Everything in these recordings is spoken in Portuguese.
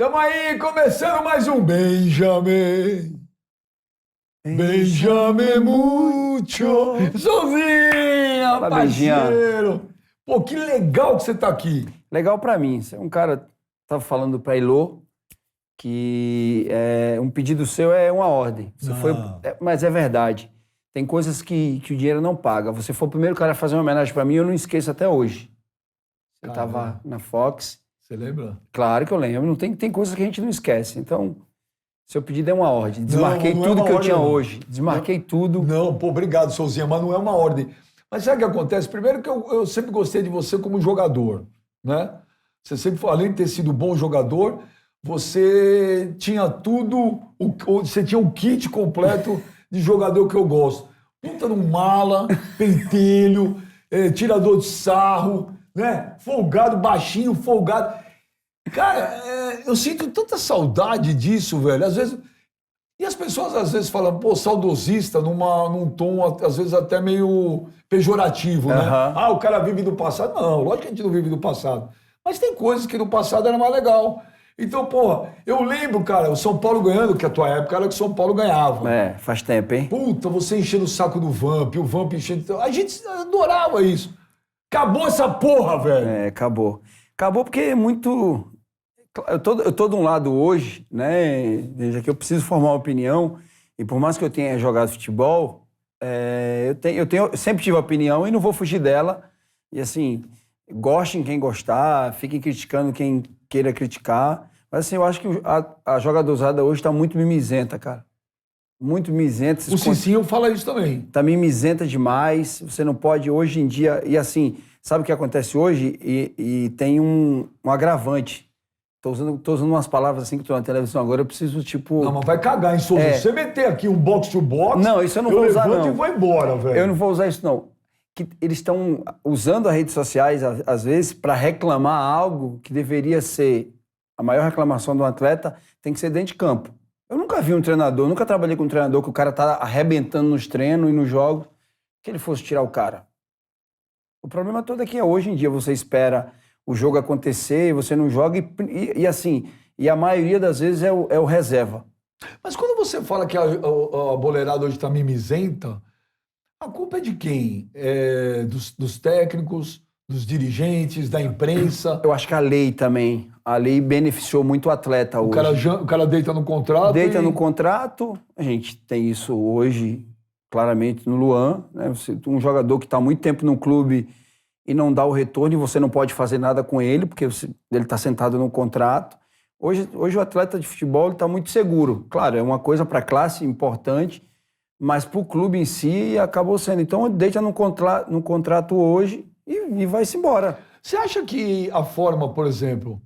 Tamo aí, começando mais um Benjamin. Benjamin Mucho. Sozinha, Fala, Benjinha. parceiro. Pô, que legal que você tá aqui. Legal pra mim. Você é um cara, tava falando pra Elô, que um pedido seu é uma ordem. Você foi, mas é verdade. Tem coisas que o dinheiro não paga. Você foi o primeiro cara a fazer uma homenagem pra mim, eu não esqueço até hoje. Eu tava na Fox. Você lembra? Claro que eu lembro. Não tem coisas que a gente não esquece. Então, seu pedido é uma ordem. Desmarquei Não é tudo uma que eu ordem, tinha não. hoje. Desmarquei tudo. Não, pô, obrigado, Souzinha, mas não é uma ordem. Mas sabe o que acontece? Primeiro que eu sempre gostei de você como jogador, né? Você sempre, além de ter sido bom jogador, você tinha tudo, você tinha um kit completo de jogador que eu gosto. Puta num mala, pentelho, tirador de sarro, né? Folgado, baixinho, folgado. Cara, eu sinto tanta saudade disso, velho. Às vezes... E as pessoas às vezes falam, pô, saudosista, num tom às vezes até meio pejorativo, né? Ah, o cara vive do passado. Não, lógico que a gente não vive do passado. Mas tem coisas que no passado era mais legal. Então, pô, eu lembro, cara, o São Paulo ganhando, que a tua época era que o São Paulo ganhava. Faz tempo, hein? Puta, você enchendo o saco do Vamp, o Vamp enchendo... A gente adorava isso. Acabou essa porra, velho. Acabou. Acabou porque é muito... Eu tô de um lado hoje, né? Veja que eu preciso formar uma opinião, e por mais que eu tenha jogado futebol, eu sempre tive opinião e não vou fugir dela. E assim, gostem quem gostar, fiquem criticando quem queira criticar. Mas assim, eu acho que a jogadorada hoje tá muito mimizenta, cara. Muito mimizenta. O Cicinho fala isso também. Tá mimizenta demais. Você não pode, hoje em dia... E assim, sabe o que acontece hoje? E tem um agravante. Tô usando umas palavras assim que tô na televisão agora, eu preciso, tipo... Não, mas vai cagar, hein, Souza? Se você meter aqui um box-to-box... Não, isso eu não vou usar, não. Eu levanto e vou embora, velho. Eu não vou usar isso, não. Que eles estão usando as redes sociais, às vezes, para reclamar algo que deveria ser... A maior reclamação do atleta tem que ser dentro de campo. Eu nunca vi um treinador, nunca trabalhei com um treinador que o cara tá arrebentando nos treinos e nos jogos, que ele fosse tirar o cara. O problema todo é que hoje em dia você espera... o jogo acontecer, você não joga e assim, e a maioria das vezes é o reserva. Mas quando você fala que a boleirada hoje está mimizenta, a culpa é de quem? Dos técnicos, dos dirigentes, da imprensa? Eu acho que a lei também, a lei beneficiou muito o atleta hoje. O cara deita no contrato no contrato, a gente tem isso hoje claramente no Luan, né? Um jogador que está há muito tempo no clube e não dá o retorno, e você não pode fazer nada com ele, porque ele está sentado no contrato. Hoje o atleta de futebol está muito seguro. Claro, é uma coisa para a classe importante, mas para o clube em si acabou sendo. Então, deita no contrato hoje e vai-se embora. Você acha que a forma, por exemplo...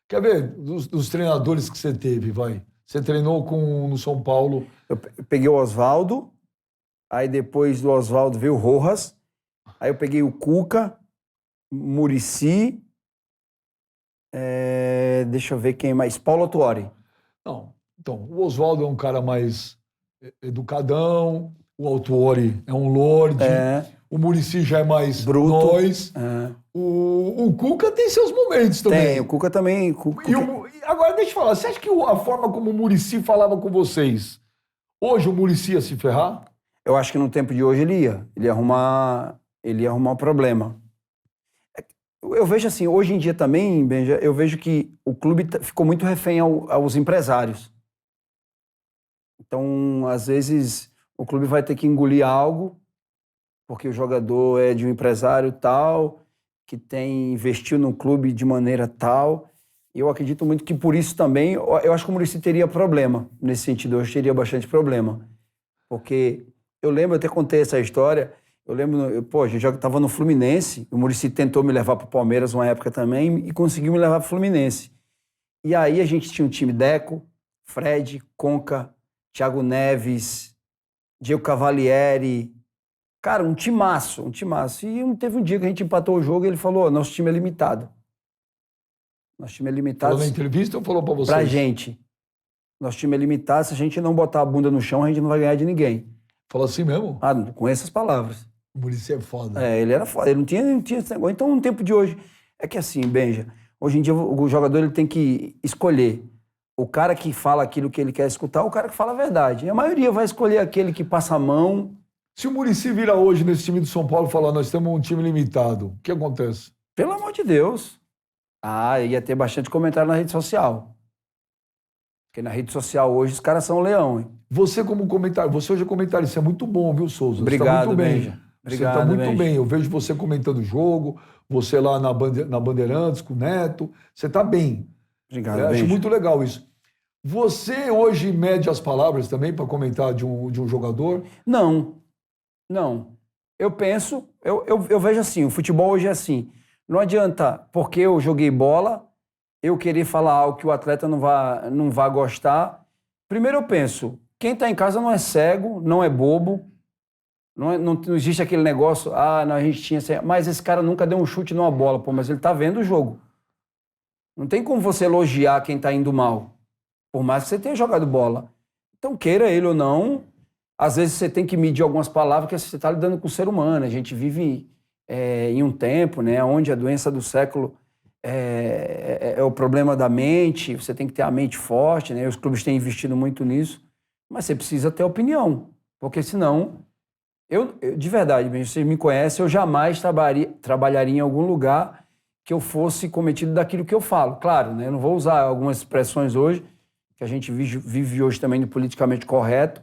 Quer ver, dos treinadores que você teve, vai? Você treinou no São Paulo... Eu peguei o Oswaldo, aí depois do Oswaldo veio o Rojas, aí eu peguei o Cuca, Muricy, deixa eu ver quem mais, Paulo Autuori. Não, então, o Oswaldo é um cara mais educadão, o Autuori é um lorde, o Muricy já é mais bruto. Nós. O Cuca tem seus momentos também. Tem, o Cuca também. Agora, deixa eu falar, você acha que a forma como o Muricy falava com vocês, hoje o Muricy ia se ferrar? Eu acho que no tempo de hoje ele ia arrumar um problema. Eu vejo assim, hoje em dia também, Benja, eu vejo que o clube ficou muito refém aos empresários. Então, às vezes, o clube vai ter que engolir algo, porque o jogador é de um empresário tal, que investiu no clube de maneira tal. E eu acredito muito que por isso também, eu acho que o Muricy teria problema nesse sentido, eu teria bastante problema. Porque eu lembro, eu até contei essa história... Eu lembro, a gente já estava no Fluminense, o Muricy tentou me levar para o Palmeiras uma época também e conseguiu me levar para o Fluminense. E aí a gente tinha um time Deco, Fred, Conca, Thiago Neves, Diego Cavalieri. Cara, um timaço. E teve um dia que a gente empatou o jogo e ele falou, nosso time é limitado. Nosso time é limitado. Falou na entrevista ou falou para vocês? Pra gente. Nosso time é limitado, se a gente não botar a bunda no chão, a gente não vai ganhar de ninguém. Falou assim mesmo? Com essas palavras. O Muricy é foda. Ele era foda, ele não tinha esse negócio. Então, no tempo de hoje, é que assim, Benja, hoje em dia o jogador ele tem que escolher. o cara que fala aquilo que ele quer escutar é o cara que fala a verdade. E a maioria vai escolher aquele que passa a mão. Se o Muricy vira hoje nesse time do São Paulo e falar, nós temos um time limitado, o que acontece? Pelo amor de Deus. Ia ter bastante comentário na rede social. Porque na rede social hoje os caras são leão, hein? Você como comentário, você hoje é comentarista, é muito bom, viu, Souza? Obrigado, você tá muito bem. Benja. Obrigado, você está muito Benja. bem. Eu vejo você comentando o jogo, você lá na Bandeirantes com o Neto. Você está bem. Obrigado, Acho Benja. muito legal isso. Você hoje mede as palavras também para comentar de um jogador? Não. Eu penso, eu vejo assim, o futebol hoje é assim. Não adianta, porque eu joguei bola, eu querer falar algo que o atleta não vá gostar. Primeiro eu penso, quem está em casa não é cego, não é bobo, não existe aquele negócio, não, a gente tinha... Mas esse cara nunca deu um chute numa bola, pô, mas ele está vendo o jogo. Não tem como você elogiar quem está indo mal, por mais que você tenha jogado bola. Então, queira ele ou não, às vezes você tem que medir algumas palavras que você está lidando com o ser humano. A gente vive em um tempo, né, onde a doença do século é o problema da mente, você tem que ter a mente forte, né? Os clubes têm investido muito nisso, mas você precisa ter opinião, porque senão, de verdade, você me conhece, eu jamais trabalharia em algum lugar que eu fosse cometido daquilo que eu falo. Claro, né? Eu não vou usar algumas expressões hoje, que a gente vive hoje também no politicamente correto,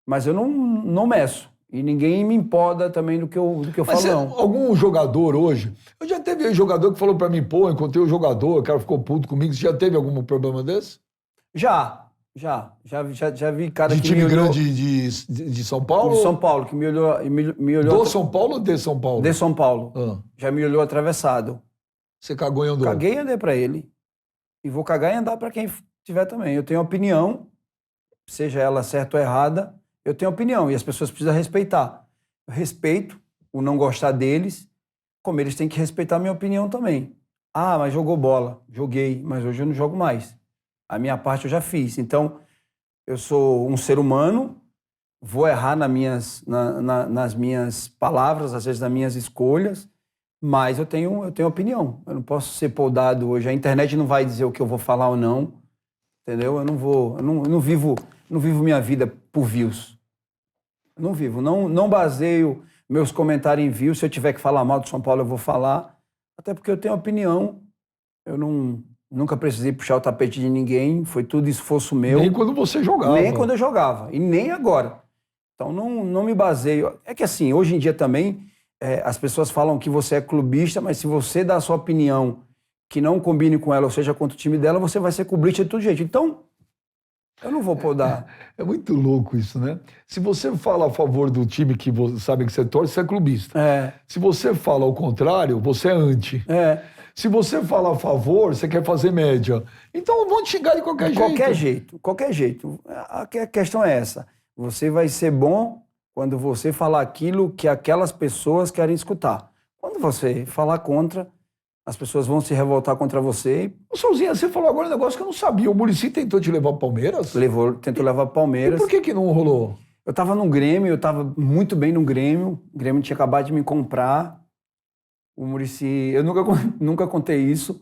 mas eu não meço. E ninguém me empoda também do que eu falo, não. Algum jogador hoje... Eu já teve jogador que falou pra mim, pô, encontrei um jogador, o cara ficou puto comigo. Você já teve algum problema desse? Já vi cara de que time me olhou... grande de São Paulo? De São Paulo, que me olhou... Do São Paulo ou de São Paulo? De São Paulo. Já me olhou atravessado. Você cagou e andou? Caguei e andei pra ele. E vou cagar e andar pra quem tiver também. Eu tenho opinião, seja ela certa ou errada, eu tenho opinião e as pessoas precisam respeitar. Eu respeito o não gostar deles, como eles têm que respeitar a minha opinião também. Mas jogou bola. Joguei, mas hoje eu não jogo mais. A minha parte eu já fiz. Então, eu sou um ser humano, vou errar nas minhas palavras, às vezes nas minhas escolhas, mas eu tenho opinião. Eu não posso ser podado hoje. A internet não vai dizer o que eu vou falar ou não, entendeu? Eu não vivo minha vida por views. Não vivo, não baseio meus comentários em views. Se eu tiver que falar mal do São Paulo, eu vou falar. Até porque eu tenho opinião. Eu nunca precisei puxar o tapete de ninguém. Foi tudo esforço meu. Nem quando você jogava. Nem quando eu jogava. E nem agora. Então, não me baseio. É que assim, hoje em dia também, as pessoas falam que você é clubista, mas se você dá a sua opinião que não combine com ela, ou seja, contra o time dela, você vai ser clubista de todo jeito. Então, eu não vou podar. É muito louco isso, né? Se você fala a favor do time que você sabe que você torce, você é clubista. Se você fala ao contrário, você é anti. Se você fala a favor, você quer fazer média. Então vão te xingar de qualquer jeito. Qualquer jeito. A questão é essa. Você vai ser bom quando você falar aquilo que aquelas pessoas querem escutar. Quando você falar contra, as pessoas vão se revoltar contra você. Ô, Souzinha, você falou agora um negócio que eu não sabia. O Muricy tentou te levar para o Palmeiras? Tentou levar para o Palmeiras. E por que não rolou? Eu estava no Grêmio, eu estava muito bem no Grêmio. O Grêmio tinha acabado de me comprar. O Muricy... Eu nunca contei isso.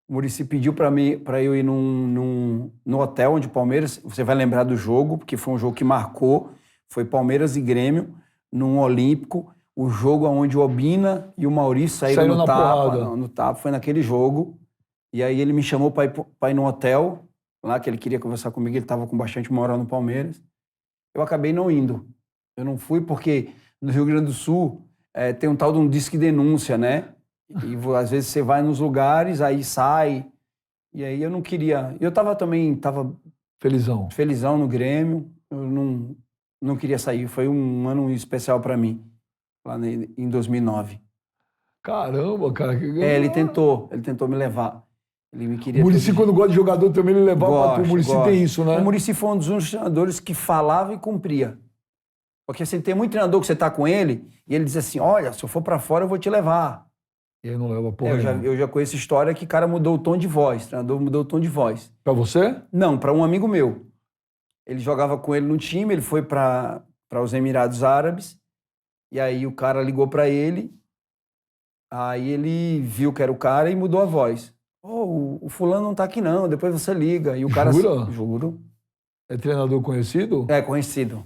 O Muricy pediu para eu ir no hotel onde o Palmeiras... Você vai lembrar do jogo, porque foi um jogo que marcou. Foi Palmeiras e Grêmio, num Olímpico. O jogo onde o Obina e o Maurício saíram no tapa, foi naquele jogo. E aí ele me chamou para ir no hotel, lá que ele queria conversar comigo, ele estava com bastante moral no Palmeiras. Eu acabei não indo. Eu não fui porque no Rio Grande do Sul tem um tal de um disque denúncia, né? E às vezes você vai nos lugares, aí sai. E aí eu não queria... Eu estava felizão no Grêmio, eu não queria sair. Foi um ano especial para mim. Lá em 2009. Caramba, cara. Ele tentou me levar. Ele me queria... O Muricy, quando gosta de jogador, também ele levava para o Muricy, tem isso, né? O Muricy foi um dos treinadores que falava e cumpria. Porque assim, tem muito treinador que você tá com ele e ele diz assim, olha, se eu for para fora eu vou te levar. E ele não leva porra. Eu já conheço história que o cara mudou o tom de voz, o treinador mudou o tom de voz. Para você? Não, para um amigo meu. Ele jogava com ele no time, ele foi para os Emirados Árabes. E aí o cara ligou pra ele, aí ele viu que era o cara e mudou a voz. O fulano não tá aqui não, depois você liga. E o cara... Jura? Juro. É treinador conhecido? É, conhecido.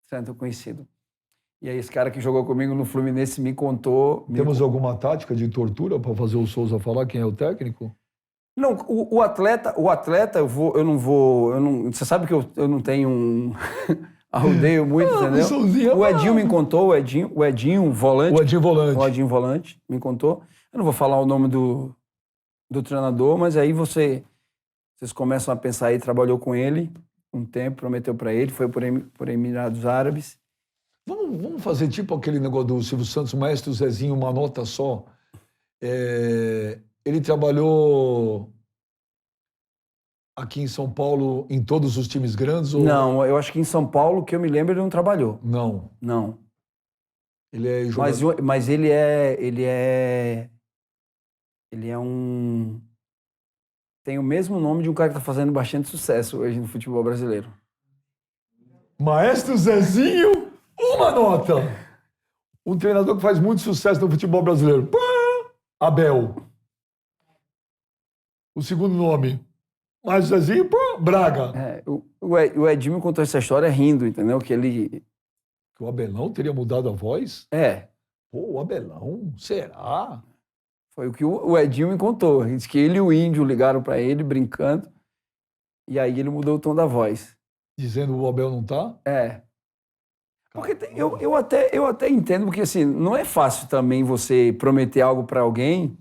Treinador conhecido. E aí esse cara que jogou comigo no Fluminense me contou... Temos alguma tática de tortura para fazer o Souza falar quem é o técnico? Não, o atleta, você sabe que eu não tenho um arrudeio muito, entendeu? Souzinha, O Edinho me contou, o Edinho Volante. O Edinho Volante. O Edinho Volante me contou. Eu não vou falar o nome do treinador, mas aí vocês começam a pensar aí, trabalhou com ele um tempo, prometeu para ele, foi por Emirados Árabes. Vamos fazer tipo aquele negócio do Silvio Santos, Maestro Zezinho, uma nota só. Ele trabalhou aqui em São Paulo em todos os times grandes? Ou... Não, eu acho que em São Paulo, que eu me lembro, ele não trabalhou. Não. Não. Ele é jogador... Mas ele é um... Tem o mesmo nome de um cara que está fazendo bastante sucesso hoje no futebol brasileiro. Maestro Zezinho, uma nota. Um treinador que faz muito sucesso no futebol brasileiro. Pá! Abel. O segundo nome. Maestro Zezinho, pá! Braga. O Edinho me contou essa história rindo, entendeu? Que o Abelão teria mudado a voz? Pô, o Abelão, será? Foi o que o Edinho me contou. Diz que ele e o Índio ligaram para ele, brincando, e aí ele mudou o tom da voz. Dizendo o Abel não tá? Porque eu até entendo, porque assim, não é fácil também você prometer algo para alguém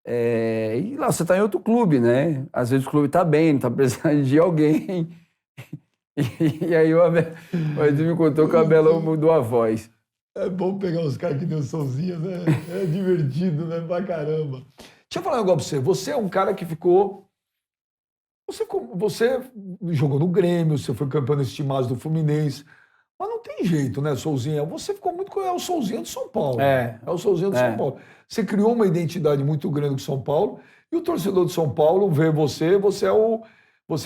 e lá você tá em outro clube, né? Às vezes o clube tá bem, não tá precisando de alguém. E aí o Edinho me contou que o Abelão mudou a voz. É bom pegar os caras que deu sozinha, né? É divertido, né? Pra caramba. Deixa eu falar um negócio pra você. Você é um cara que ficou... Você jogou no Grêmio, você foi campeão nesse timaço do Fluminense. Mas não tem jeito, né, Souzinha? Você ficou muito com o Souzinha de São Paulo. É o Souzinha de São Paulo. Você criou uma identidade muito grande com São Paulo e o torcedor de São Paulo vê você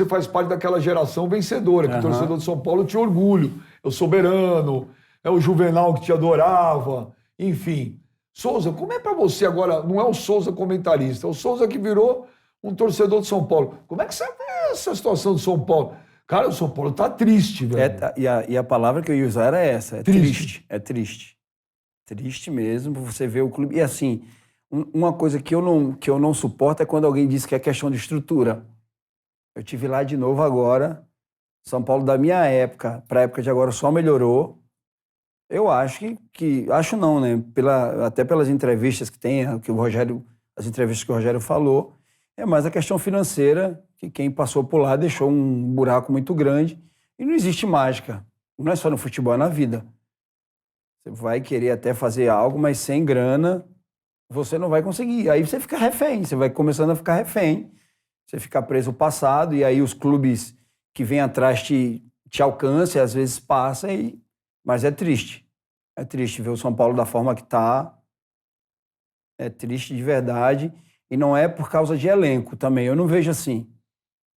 faz parte daquela geração vencedora, que o torcedor de São Paulo tinha orgulho. É o Soberano, é o Juvenal que te adorava, enfim. Souza, como é para você agora? Não é o Souza comentarista, é o Souza que virou um torcedor de São Paulo. Como é que você vê essa situação de São Paulo? Cara, o São Paulo tá triste, velho. E a palavra que eu ia usar era essa, triste. É triste. Triste mesmo, você vê o clube... E assim, uma coisa que eu não suporto é quando alguém diz que é questão de estrutura. Eu tive lá de novo agora, São Paulo da minha época, para a época de agora só melhorou. Eu acho acho não, né? Até pelas entrevistas que tem, as entrevistas que o Rogério falou, é mais a questão financeira, que quem passou por lá deixou um buraco muito grande. E não existe mágica. Não é só no futebol, é na vida. Você vai querer até fazer algo, mas sem grana, você não vai conseguir. Aí você fica refém, você vai começando a ficar refém. Você fica preso ao passado, e aí os clubes que vêm atrás te alcançam, e às vezes passa, mas é triste. É triste ver o São Paulo da forma que está. É triste de verdade. E não é por causa de elenco também. Eu não vejo assim.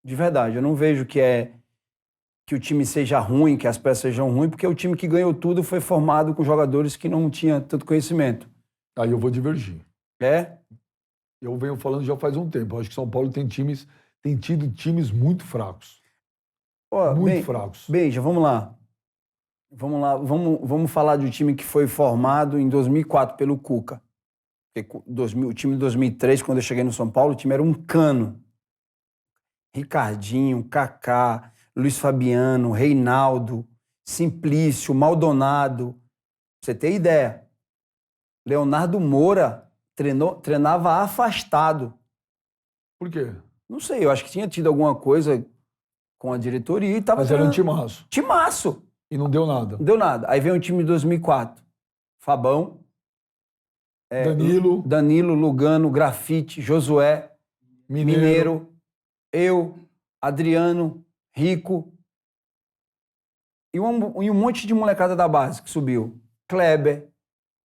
De verdade. Eu não vejo que o time seja ruim, que as peças sejam ruins, porque o time que ganhou tudo foi formado com jogadores que não tinham tanto conhecimento. Aí eu vou divergir. É? Eu venho falando já faz um tempo. Eu acho que São Paulo tem tido times muito fracos. Muito fracos. Benja, vamos lá. Vamos falar de um time que foi formado em 2004 pelo Cuca. O time de 2003, quando eu cheguei no São Paulo, o time era um cano. Ricardinho, Kaká, Luiz Fabiano, Reinaldo, Simplício, Maldonado. Pra você ter ideia. Leonardo Moura treinava afastado. Por quê? Não sei, eu acho que tinha tido alguma coisa com a diretoria e estava... Mas era um timaço. Timaço. E não deu nada. Não deu nada. Aí vem o time de 2004. Fabão. Danilo, Lugano, Grafite, Josué, Mineiro, eu, Adriano, Rico. E um monte de molecada da base que subiu. Kleber,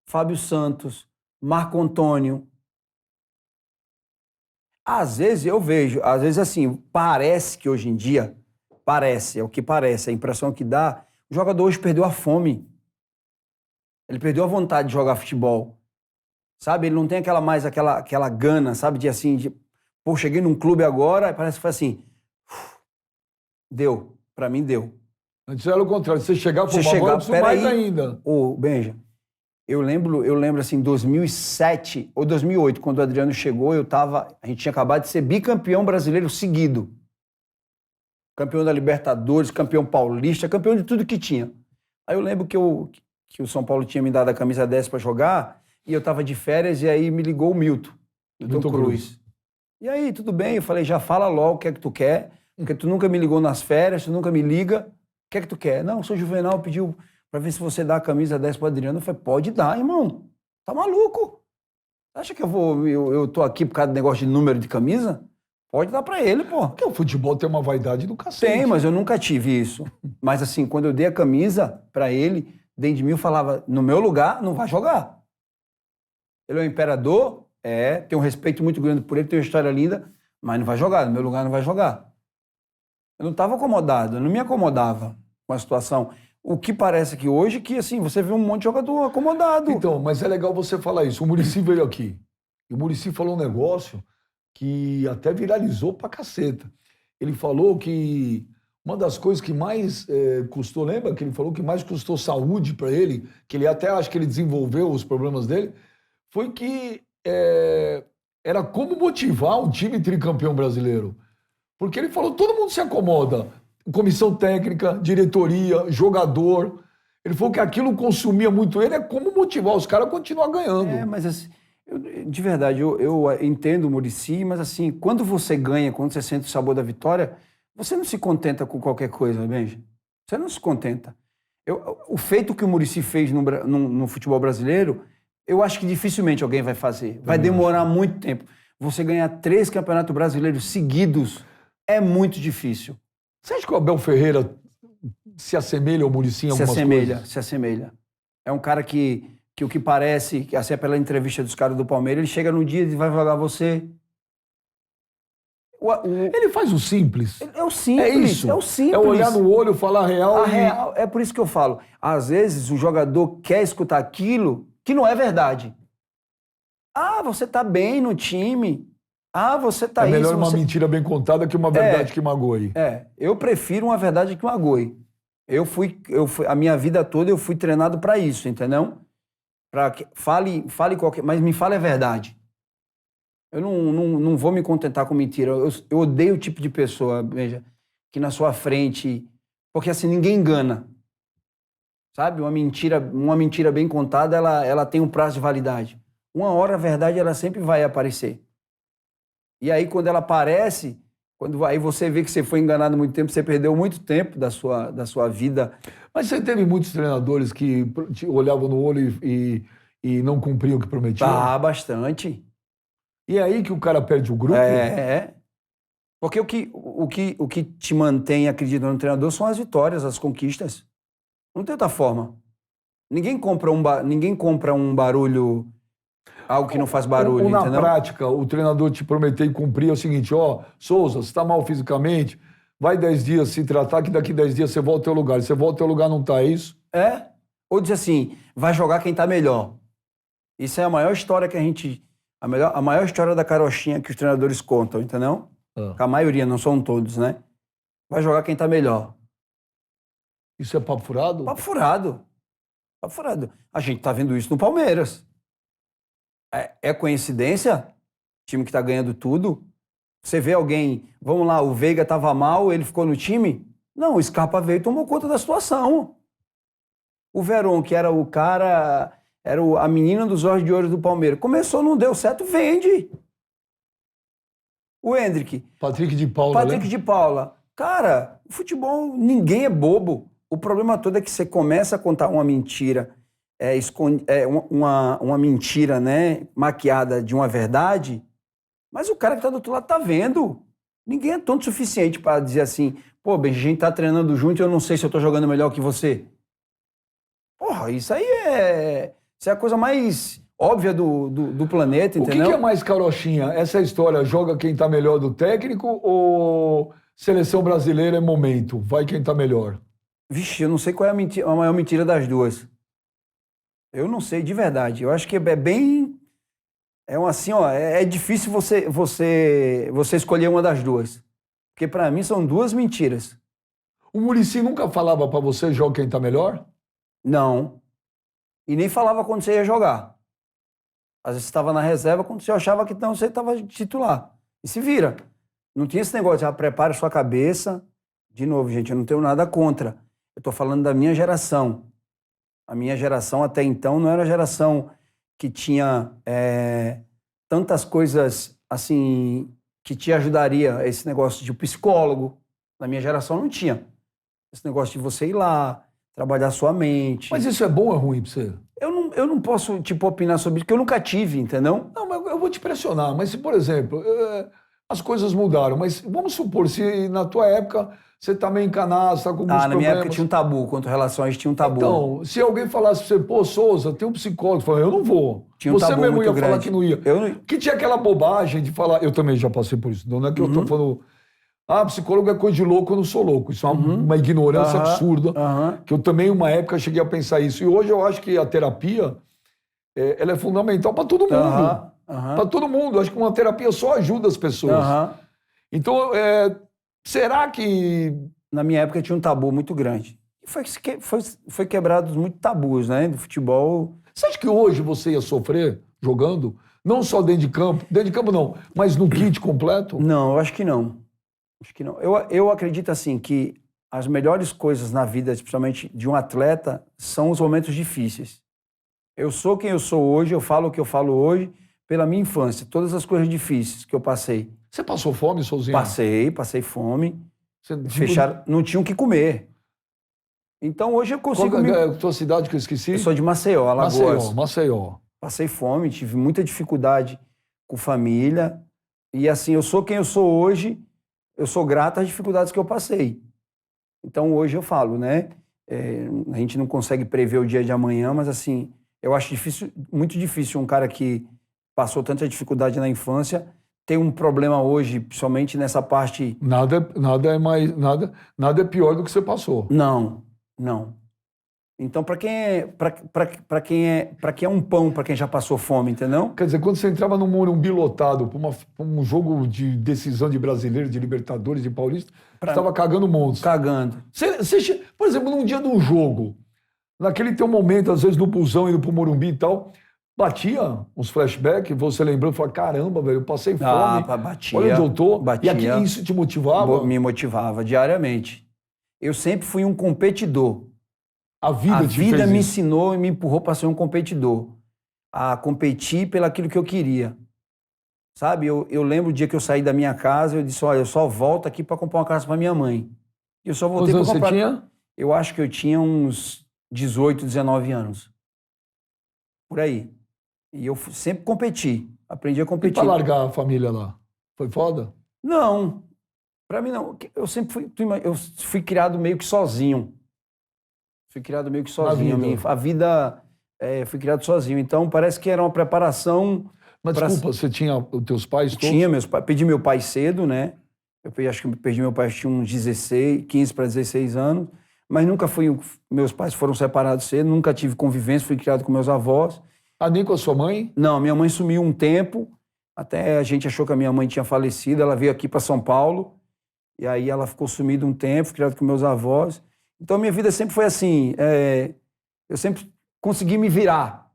Fábio Santos, Marco Antônio. Às vezes eu vejo, às vezes assim, parece que hoje em dia, é o que parece, a impressão que dá, o jogador hoje perdeu a fome. Ele perdeu a vontade de jogar futebol. sabe? Ele não tem aquela gana, sabe? Pô, cheguei num clube agora, parece que foi assim, deu, pra mim deu. Antes era o contrário, você chegava e Você falava, agora eu chegar, preciso mais peraí, ainda. ô, Benja, eu lembro assim, 2007 ou 2008, quando o Adriano chegou, a gente tinha acabado de ser bicampeão brasileiro seguido. Campeão da Libertadores, campeão paulista, campeão de tudo que tinha. Aí eu lembro que o São Paulo tinha me dado a camisa 10 para jogar, e eu estava de férias, e aí me ligou o Milton Cruz. E aí, tudo bem? Eu falei, já fala logo o que é que tu quer, porque tu nunca me ligou nas férias, tu nunca me liga, o que é que tu quer? Não, o seu Juvenal pediu para ver se você dá a camisa 10 para Adriano. Eu falei, pode dar, irmão. Tá maluco? Acha que eu tô aqui por causa do negócio de número de camisa? Pode dar para ele, pô. Porque o futebol tem uma vaidade do cacete. Tem, mas eu nunca tive isso. Mas assim, quando eu dei a camisa para ele, dentro de mim eu falava, no meu lugar, não vai jogar. Ele é o imperador, tem um respeito muito grande por ele, tem uma história linda, mas não vai jogar, no meu lugar não vai jogar. Eu não estava acomodado, eu não me acomodava com a situação. O que parece que hoje, que assim, você vê um monte de jogador acomodado. Então, mas é legal você falar isso. O Muricy veio aqui. E o Muricy falou um negócio que até viralizou pra caceta. Ele falou que uma das coisas que mais custou, lembra que ele falou que mais custou saúde para ele, que ele até acha que ele desenvolveu os problemas dele, foi que era como motivar um time tricampeão brasileiro. Porque ele falou, todo mundo se acomoda. Comissão técnica, diretoria, jogador. Ele falou que aquilo consumia muito ele, é como motivar os caras a continuar ganhando. Mas assim, de verdade, eu entendo o Muricy, mas assim, quando você ganha, quando você sente o sabor da vitória, você não se contenta com qualquer coisa, Benja. Você não se contenta. O feito que o Muricy fez no futebol brasileiro, eu acho que dificilmente alguém vai fazer. Vai demorar muito tempo. Você ganhar 3 campeonatos brasileiros seguidos é muito difícil. Você acha que o Abel Ferreira se assemelha ao Muricy em algumas coisas? Se assemelha. É um cara que o que parece, que assim, pela entrevista dos caras do Palmeiras, ele chega no dia e vai jogar você. Ele faz o simples. É o simples. É isso. É o simples. É olhar no olho, falar real. Real. É por isso que eu falo. Às vezes o jogador quer escutar aquilo que não é verdade. Ah, você tá bem no time. Ah, você tá isso. É melhor uma mentira bem contada que uma verdade que magoe. Eu prefiro uma verdade que magoe. A minha vida toda eu fui treinado para isso, entendeu? Fale qualquer, mas me fale a verdade. Eu não vou me contentar com mentira. Eu odeio o tipo de pessoa, veja, que na sua frente, porque assim ninguém engana, sabe? Uma mentira bem contada, ela tem um prazo de validade. Uma hora a verdade ela sempre vai aparecer. E aí, quando ela aparece, aí você vê que você foi enganado muito tempo, você perdeu muito tempo da sua vida. Mas você teve muitos treinadores que te olhavam no olho e não cumpriam o que prometiam? Ah, bastante. E é aí que o cara perde o grupo? Porque o que te mantém acreditando no treinador são as vitórias, as conquistas. Não tem outra forma. Ninguém compra um barulho... Algo que não faz barulho, na entendeu? prática, o treinador te prometer e cumprir é o seguinte, Souza, você está mal fisicamente, vai 10 dias se tratar, que daqui 10 dias você volta ao teu lugar. E você volta ao teu lugar, não está, é isso? Ou diz assim, vai jogar quem está melhor. Isso é a maior história que a maior história da carochinha que os treinadores contam, entendeu? A maioria, não são todos, né? Vai jogar quem está melhor. Isso é papo furado? Papo furado. Papo furado. A gente está vendo isso no Palmeiras. É coincidência? Time que está ganhando tudo? Você vê alguém, vamos lá, o Veiga estava mal, ele ficou no time? Não, o Scarpa veio e tomou conta da situação. O Verón, que era o cara, era a menina dos olhos de ouro do Palmeiras, começou, não deu certo, vende. O Hendrick. Patrick de Paula. Cara, o futebol, ninguém é bobo. O problema todo é que você começa a contar uma mentira, uma mentira, né, maquiada de uma verdade, mas o cara que está do outro lado está vendo. Ninguém é tonto o suficiente para dizer assim, pô, a gente está treinando junto e eu não sei se eu estou jogando melhor que você. Porra, isso aí é a coisa mais óbvia do planeta, entendeu? O que é mais carochinha? Essa história, joga quem está melhor do técnico ou seleção brasileira é momento? Vai quem está melhor? Vixe, eu não sei qual é a maior mentira das duas. Eu não sei, de verdade. Eu acho que é bem... assim, ó, é difícil você escolher uma das duas. Porque para mim são duas mentiras. O Muricy nunca falava pra você, joga quem tá melhor? Não. E nem falava quando você ia jogar. Às vezes você estava na reserva, quando você achava que não, você estava titular. E se vira. Não tinha esse negócio de prepare sua cabeça. De novo, gente, eu não tenho nada contra. Eu estou falando da minha geração. A minha geração até então não era a geração que tinha tantas coisas assim que te ajudaria. Esse negócio de psicólogo. Na minha geração não tinha. Esse negócio de você ir lá, trabalhar sua mente. Mas isso é bom ou é ruim pra você? Eu não posso, tipo, opinar sobre isso, porque eu nunca tive, entendeu? Não, mas eu vou te pressionar. Mas se, por exemplo, as coisas mudaram, mas vamos supor, se na tua época você tá meio encanado, você tá com alguns Na minha problemas. época tinha um tabu, quanto relações tinha um tabu. Então, se alguém falasse pra você, pô, Souza, tem um psicólogo, eu falei, eu não vou. Tinha um Você tabu mesmo muito ia falar grande. que não ia. Que tinha aquela bobagem de falar, eu também já passei por isso, não é que eu tô falando, psicólogo é coisa de louco, eu não sou louco. Isso é uma ignorância absurda, que eu também, uma época, cheguei a pensar isso. E hoje eu acho que a terapia, ela é fundamental para todo mundo. Para todo mundo. Eu acho que uma terapia só ajuda as pessoas. Então, será que... Na minha época tinha um tabu muito grande. E foi quebrado muito tabus, né? Do futebol. Você acha que hoje você ia sofrer jogando? Não só dentro de campo não, mas no kit completo? Não, eu acho que não. Acho que não. Eu acredito assim que as melhores coisas na vida, especialmente de um atleta, são os momentos difíceis. Eu sou quem eu sou hoje, eu falo o que eu falo hoje pela minha infância. Todas as coisas difíceis que eu passei. Você passou fome, Souzinho? Passei fome. Fecharam, não tinham o que comer. Então hoje eu consigo... Qual é a tua cidade que eu esqueci? Eu sou de Maceió, Alagoas. Maceió. Passei fome, tive muita dificuldade com família. E assim, eu sou quem eu sou hoje, eu sou grato às dificuldades que eu passei. Então hoje eu falo, né? A gente não consegue prever o dia de amanhã, mas assim, eu acho muito difícil um cara que passou tanta dificuldade na infância ter um problema hoje, principalmente nessa parte... Nada é pior do que você passou. Não. Então, para quem é um pão, para quem já passou fome, entendeu? Quer dizer, quando você entrava num Morumbi lotado pra um jogo de decisão de brasileiro, de Libertadores, de Paulista, você estava cagando monstro. Cagando. Por exemplo, num dia de um jogo, naquele teu momento, às vezes no busão, indo pro Morumbi e tal, batia uns flashbacks, você lembrando, falava, caramba, velho, eu passei fome. Batia. Olha onde eu tô. Batia. E aqui isso te motivava? Me motivava diariamente. Eu sempre fui um competidor. A vida me ensinou e me empurrou para ser um competidor. A competir pelaquilo que eu queria. Sabe, eu lembro o dia que eu saí da minha casa, eu disse, olha, eu só volto aqui para comprar uma casa para minha mãe. E eu só voltei para comprar... Você tinha? Eu acho que eu tinha uns 18, 19 anos. Por aí. E eu sempre competi. Aprendi a competir. E para largar a família lá? Foi foda? Não. Para mim, não. Eu sempre fui criado meio que sozinho. Fui criado meio que sozinho. Fui criado sozinho. Então, parece que era uma preparação... Mas desculpa, você tinha os teus pais todos? Tinha meus pais. Perdi meu pai cedo, né? Acho que perdi meu pai, tinha uns 15 para 16 anos. Mas nunca fui... Meus pais foram separados cedo, nunca tive convivência, fui criado com meus avós. Nem com a sua mãe? Não, minha mãe sumiu um tempo. Até a gente achou que a minha mãe tinha falecido. Ela veio aqui para São Paulo. E aí ela ficou sumida um tempo, criado com meus avós. Então, a minha vida sempre foi assim, eu sempre consegui me virar,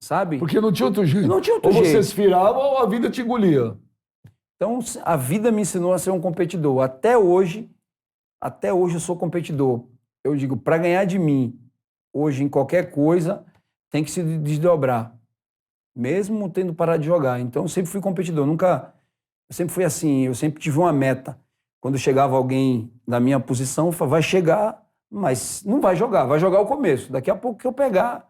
sabe? Porque não tinha outro jeito. Não tinha outro jeito. Ou você se virava ou a vida te engolia. Então, a vida me ensinou a ser um competidor. Até hoje eu sou competidor. Eu digo, para ganhar de mim, hoje, em qualquer coisa, tem que se desdobrar. Mesmo tendo parado de jogar. Então, eu sempre fui competidor. Eu sempre fui assim, eu sempre tive uma meta. Quando chegava alguém na minha posição, eu falava, vai chegar, mas não vai jogar o começo. Daqui a pouco que eu pegar,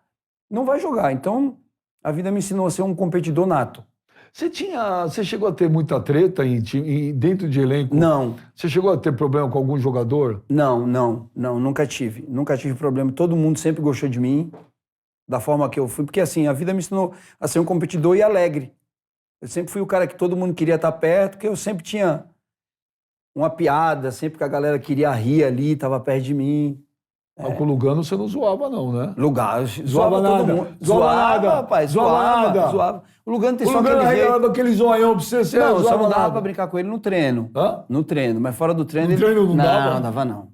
não vai jogar. Então, a vida me ensinou a ser um competidor nato. Você chegou a ter muita treta dentro de elenco? Não. Você chegou a ter problema com algum jogador? Não, nunca tive. Nunca tive problema. Todo mundo sempre gostou de mim, da forma que eu fui, porque assim, a vida me ensinou a ser um competidor e alegre. Eu sempre fui o cara que todo mundo queria estar perto, porque eu sempre tinha uma piada, sempre que a galera queria rir ali, estava perto de mim. Mas com o Lugano você não zoava, não, né? Lugar, Zoava zoava todo nada. mundo. Zoava nada. rapaz. Zoava nada. Zoava. O Lugano tem O só Lugano aquele jeito. arregalava aquele zoião pra você Não, só zoava não dava nada. pra brincar com ele no treino. Hã? No treino, mas fora do treino... No treino não dava? Não dava, não.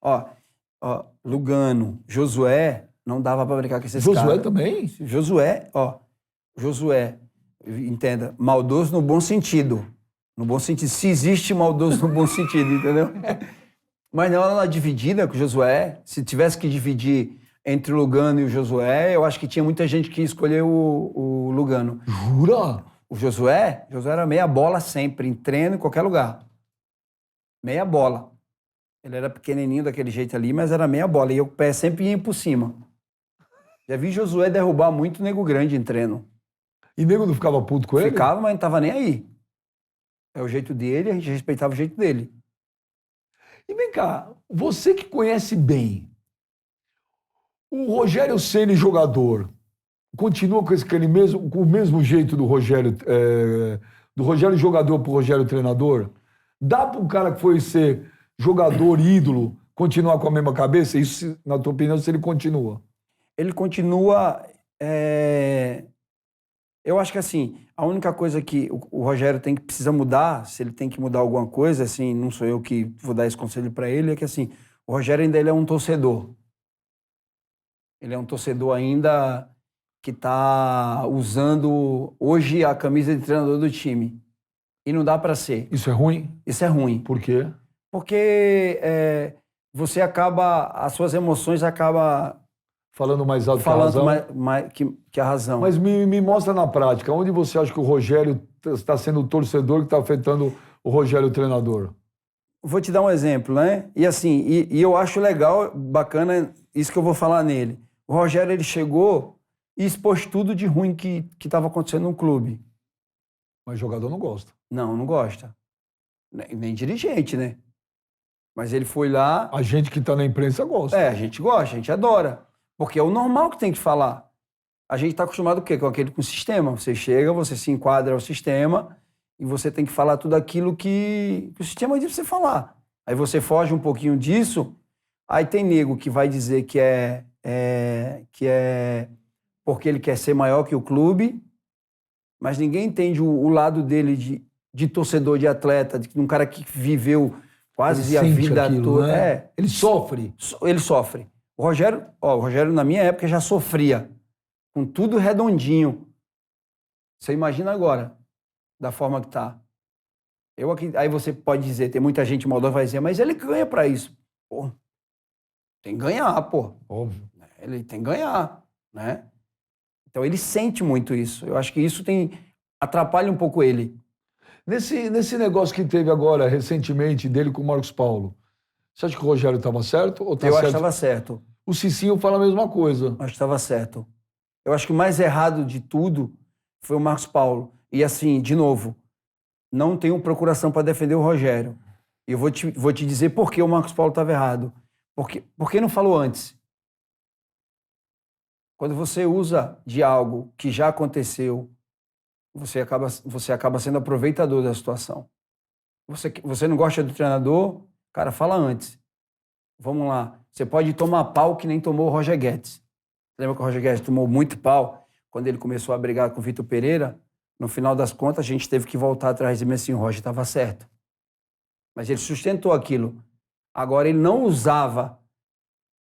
Ó, Lugano, Josué, não dava pra brincar com esses Josué caras. também? Josué, entenda, maldoso no bom sentido. No bom sentido, se existe maldoso no bom sentido, entendeu? Mas na hora da dividida com o Josué, se tivesse que dividir entre o Lugano e o Josué, eu acho que tinha muita gente que ia escolher o Lugano. Jura? O Josué era meia bola sempre, em treino, em qualquer lugar. Meia bola. Ele era pequenininho daquele jeito ali, mas era meia bola. E o pé sempre ia por cima. Já vi Josué derrubar muito nego grande em treino. E nego não ficava puto com ele? Ficava, mas não tava nem aí. É o jeito dele, a gente respeitava o jeito dele. E vem cá, você que conhece bem, o Rogério Ceni jogador continua com com o mesmo jeito do Rogério jogador pro Rogério treinador? Dá para um cara que foi ser jogador ídolo continuar com a mesma cabeça? Isso, na tua opinião, se ele continua? Ele continua... Eu acho que assim, a única coisa que o Rogério precisa mudar, se ele tem que mudar alguma coisa, assim, não sou eu que vou dar esse conselho para ele, é que assim, o Rogério ainda ele é um torcedor. Ele é um torcedor ainda que está usando hoje a camisa de treinador do time. E não dá para ser. Isso é ruim? Isso é ruim. Por quê? Porque você acaba, as suas emoções acabam... Falando mais alto falando que a razão. que a razão. Mas me mostra na prática, onde você acha que o Rogério está sendo o torcedor que está afetando o Rogério treinador? Vou te dar um exemplo, né? E assim, e eu acho legal, bacana, isso que eu vou falar nele. O Rogério, ele chegou e expôs tudo de ruim que estava acontecendo no clube. Mas jogador não gosta. Não gosta. Nem dirigente, né? Mas ele foi lá... A gente que está na imprensa gosta. A gente gosta, a gente adora. Porque é o normal que tem que falar. A gente está acostumado com o quê? Com o sistema. Você chega, você se enquadra ao sistema e você tem que falar tudo aquilo que o sistema diz pra você falar. Aí você foge um pouquinho disso, aí tem nego que vai dizer que é porque ele quer ser maior que o clube, mas ninguém entende o lado dele de torcedor, de atleta, de um cara que viveu quase a vida toda. Né? Ele sofre. Ele sofre. O Rogério, na minha época, já sofria, com tudo redondinho. Você imagina agora, da forma que tá. Aí você pode dizer, tem muita gente maldosa que vai dizer, mas ele ganha pra isso. Pô, tem que ganhar, pô. Óbvio. Ele tem que ganhar, né? Então ele sente muito isso. Eu acho que isso atrapalha um pouco ele. Nesse negócio que teve agora, recentemente, dele com o Marcos Paulo, você acha que o Rogério estava certo? Ou tá Eu certo? acho que estava certo. O Cicinho fala a mesma coisa. Acho que estava certo. Eu acho que o mais errado de tudo foi o Marcos Paulo. E assim, de novo, não tenho procuração para defender o Rogério. E eu vou te dizer por que o Marcos Paulo estava errado. Por que não falou antes? Quando você usa de algo que já aconteceu, você acaba sendo aproveitador da situação. Você não gosta do treinador? Cara, fala antes. Vamos lá. Você pode tomar pau que nem tomou o Roger Guedes. Lembra que o Roger Guedes tomou muito pau quando ele começou a brigar com o Vitor Pereira? No final das contas, a gente teve que voltar atrás e dizer assim, o Roger estava certo. Mas ele sustentou aquilo. Agora, ele não usava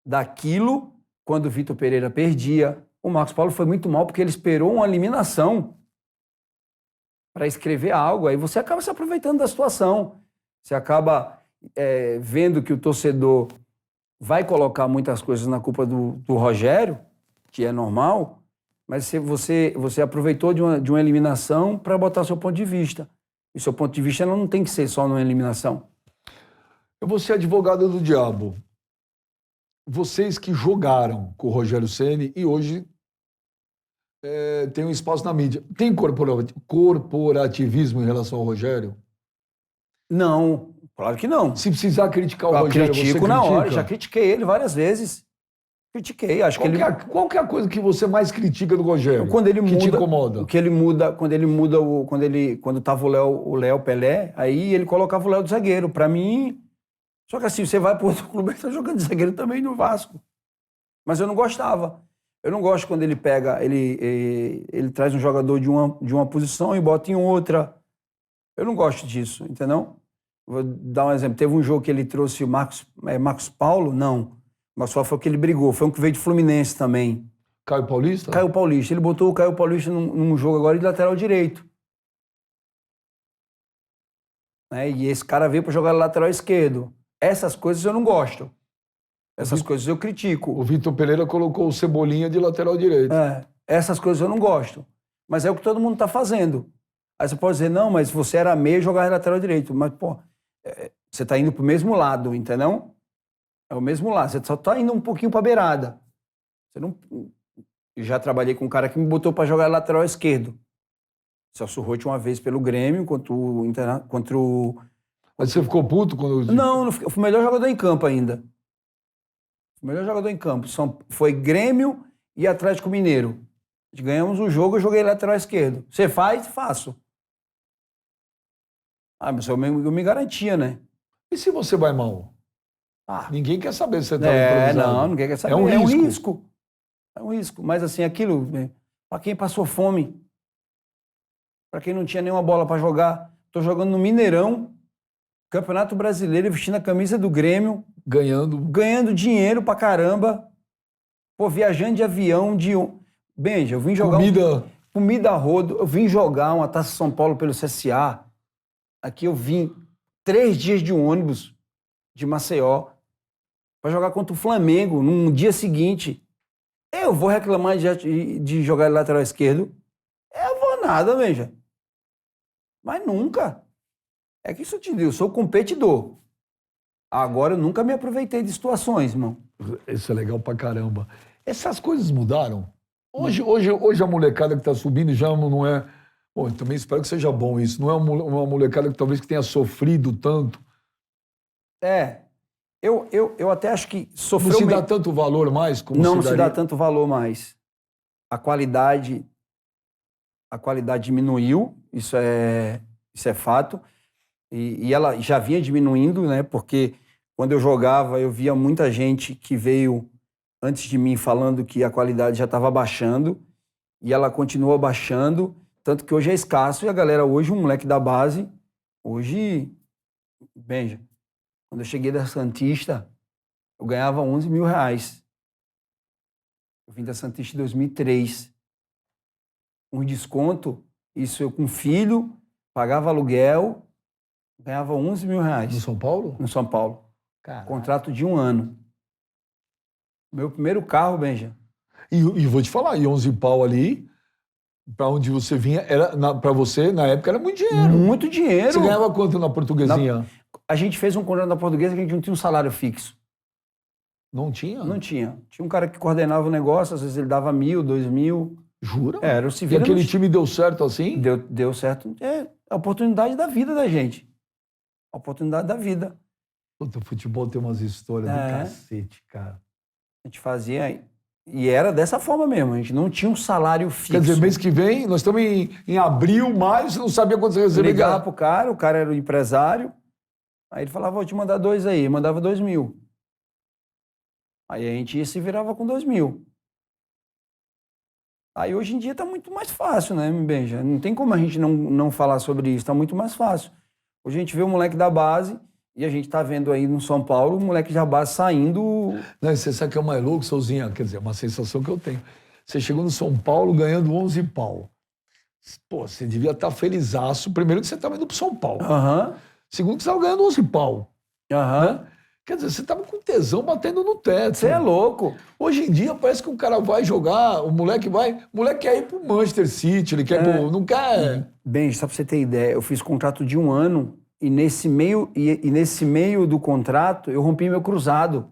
daquilo quando o Vitor Pereira perdia. O Marcos Paulo foi muito mal porque ele esperou uma eliminação para escrever algo. Aí você acaba se aproveitando da situação. Você acaba vendo que o torcedor vai colocar muitas coisas na culpa do Rogério, que é normal, mas você aproveitou de uma eliminação para botar seu ponto de vista. E seu ponto de vista não tem que ser só numa eliminação. Eu vou ser advogado do diabo. Vocês que jogaram com o Rogério Ceni e hoje tem um espaço na mídia. Tem corporativismo em relação ao Rogério? Não, claro que não. Se precisar criticar o Rogério, critico você na critica? hora, já critiquei ele várias vezes. Critiquei, acho que ele... Qual que é a coisa que você mais critica do Rogério? Quando ele muda, que te incomoda? Quando tava o Léo Pelé, aí ele colocava o Léo de zagueiro. Pra mim, Só que assim, você vai para outro clube, ele tá jogando de zagueiro também no Vasco. Mas eu não gostava. Eu não gosto quando ele pega, ele traz um jogador de uma posição e bota em outra. Eu não gosto disso, entendeu? Vou dar um exemplo. Teve um jogo que ele trouxe o Marcos Paulo? Não. Mas só foi que ele brigou. Foi um que veio de Fluminense também. Caio Paulista? Caio Paulista. Ele botou o Caio Paulista num jogo agora de lateral direito. Né? E esse cara veio para jogar lateral esquerdo. Essas coisas eu não gosto. Essas coisas eu critico. O Vitor Pereira colocou o Cebolinha de lateral direito. Essas coisas eu não gosto. Mas é o que todo mundo está fazendo. Aí você pode dizer, não, mas você era meio e jogava lateral direito. Mas, pô, você está indo para o mesmo lado, entendeu? É o mesmo lado. Você só está indo um pouquinho para a beirada. Você não... Eu já trabalhei com um cara que me botou para jogar lateral esquerdo. Celso Roth uma vez pelo Grêmio contra o... Mas você ficou puto quando... Não, eu fui o melhor jogador em campo ainda. O melhor jogador em campo. Foi Grêmio e Atlético Mineiro. Ganhamos o jogo, eu joguei lateral esquerdo. Você faz? Faço. Mas eu me garantia, né? E se você vai mal? Ninguém quer saber se você está improvisado. Não, ninguém quer saber. É um risco. É um risco. Mas assim, aquilo, para quem passou fome, para quem não tinha nenhuma bola para jogar, tô jogando no Mineirão, Campeonato Brasileiro, vestindo a camisa do Grêmio, ganhando dinheiro pra caramba, pô, viajando de avião, Benja, eu vim jogar... Comida a rodo. Eu vim jogar uma Taça São Paulo pelo CSA. Aqui eu vim 3 dias de ônibus de Maceió para jogar contra o Flamengo no dia seguinte. Eu vou reclamar de jogar de lateral esquerdo? Eu vou nada, Benja. Mas nunca. É que isso eu te digo, eu sou competidor. Agora eu nunca me aproveitei de situações, irmão. Isso é legal pra caramba. Essas coisas mudaram? Hoje a molecada que tá subindo já não é... Bom, eu também espero que seja bom isso. Não é uma molecada que talvez que tenha sofrido tanto. Eu até acho que sofreu... Não se dá tanto valor mais como não se dá tanto valor mais. A qualidade diminuiu, isso é fato. E ela já vinha diminuindo, né? Porque quando eu jogava, eu via muita gente que veio antes de mim falando que a qualidade já estava baixando, e ela continua baixando, tanto que hoje é escasso, e a galera hoje, um moleque da base, hoje, Benja, quando eu cheguei da Santista, eu ganhava 11 mil reais. Eu vim da Santista em 2003. Um desconto, isso eu com filho, pagava aluguel, ganhava 11 mil reais. No São Paulo? No São Paulo. Caraca. Contrato de 1 ano. Meu primeiro carro, Benja. E vou te falar, e 11 pau ali, pra onde você vinha, pra você, na época, era muito dinheiro. Muito dinheiro. Você ganhava quanto na Portuguesinha? A gente fez um contrato na Portuguesa que a gente não tinha um salário fixo. Não tinha? Não tinha. Tinha um cara que coordenava o negócio, às vezes ele dava 1.000, 2.000. Jura? Era o E aquele time deu certo assim? Deu certo. É a oportunidade da vida da gente. A oportunidade da vida. Puta, o futebol tem umas histórias do cacete, cara. A gente fazia... E era dessa forma mesmo. A gente não tinha um salário fixo. Quer dizer, mês que vem, nós estamos em abril, maio, você não sabia quanto você recebia. Ligava pro cara, o cara era o empresário. Aí ele falava, vou te mandar 2 aí. Mandava 2.000. Aí a gente ia se virava com 2.000. Aí hoje em dia tá muito mais fácil, né, Benja? Não tem como a gente não falar sobre isso, tá muito mais fácil. Hoje a gente vê o moleque da base e a gente tá vendo aí no São Paulo o moleque da base saindo... Não, você sabe que é o mais louco, Souzinha? Quer dizer, é uma sensação que eu tenho. Você chegou no São Paulo ganhando 11 pau. Pô, você devia estar felizaço. Primeiro que você estava indo pro São Paulo. Segundo que você estava ganhando 11 pau. Né? Quer dizer, você estava com tesão batendo no teto. Você é louco. Hoje em dia parece que o cara vai jogar, o moleque quer ir pro Manchester City, ele quer não quer... Bem, só pra você ter ideia, eu fiz contrato de 1 ano e nesse meio do contrato eu rompi meu cruzado.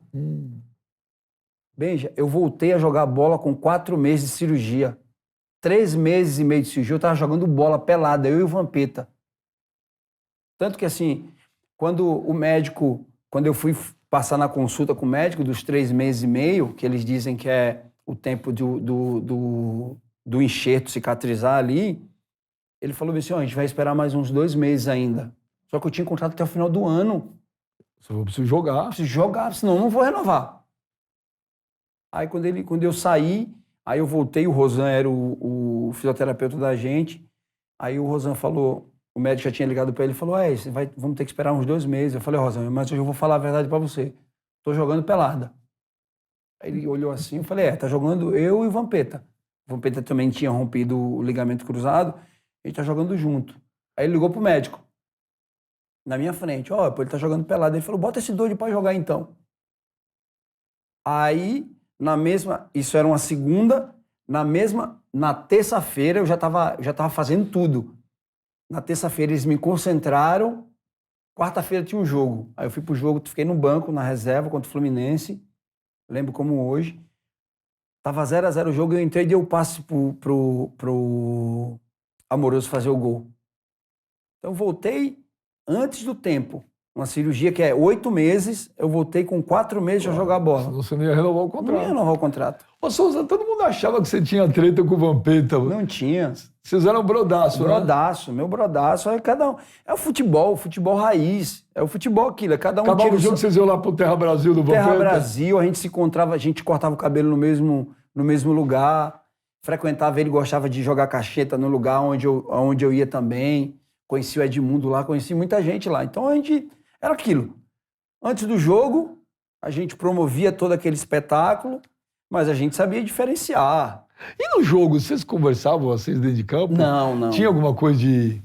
Benja, eu voltei a jogar bola com 4 meses de cirurgia. 3 meses e meio de cirurgia eu tava jogando bola pelada, eu e o Vampeta. Tanto que assim, quando eu fui passar na consulta com o médico dos 3 meses e meio, que eles dizem que é o tempo do enxerto cicatrizar ali, ele falou assim, a gente vai esperar mais uns 2 meses ainda. Só que eu tinha contrato até o final do ano. Eu preciso jogar. Preciso jogar, senão eu não vou renovar. Aí quando eu saí, aí eu voltei, o Rosan era o fisioterapeuta da gente. Aí o Rosan falou, o médico já tinha ligado para ele e falou, vamos ter que esperar uns 2 meses. Eu falei, Rosan, mas eu vou falar a verdade para você. Tô jogando pelada. Aí ele olhou assim, eu falei, tá jogando eu e o Vampeta. O Vampeta também tinha rompido o ligamento cruzado, a gente tá jogando junto. Aí ele ligou pro médico, na minha frente, pô, ele tá jogando pelado. Ele falou, bota esse doido pra jogar então. Aí, isso era uma segunda, na terça-feira eu já tava fazendo tudo. Na terça-feira eles me concentraram, quarta-feira tinha um jogo. Aí eu fui pro jogo, fiquei no banco, na reserva, contra o Fluminense. Lembro como hoje. Tava 0-0 o jogo, eu entrei e dei o passe pro Amoroso fazer o gol. Então eu voltei antes do tempo. Uma cirurgia que é 8 meses, eu voltei com 4 meses a jogar bola. Você não ia renovar o contrato. Não ia renovar o contrato. Ô, Souza, todo mundo achava que você tinha treta com o Vampeta. Não tinha. Vocês eram brodaço, Brodaço, meu brodaço. É cada um. É o futebol raiz. É o futebol aquilo. É cada um. Acabava o jogo, vocês iam lá pro Terra Brasil do Vampeta? Terra Brasil, a gente se encontrava, a gente cortava o cabelo no mesmo lugar. Frequentava ele, gostava de jogar cacheta no lugar onde eu ia também. Conheci o Edmundo lá, conheci muita gente lá. Então a gente... Era aquilo. Antes do jogo, a gente promovia todo aquele espetáculo, mas a gente sabia diferenciar. E no jogo, vocês conversavam, vocês dentro de campo? Não. Tinha alguma coisa de...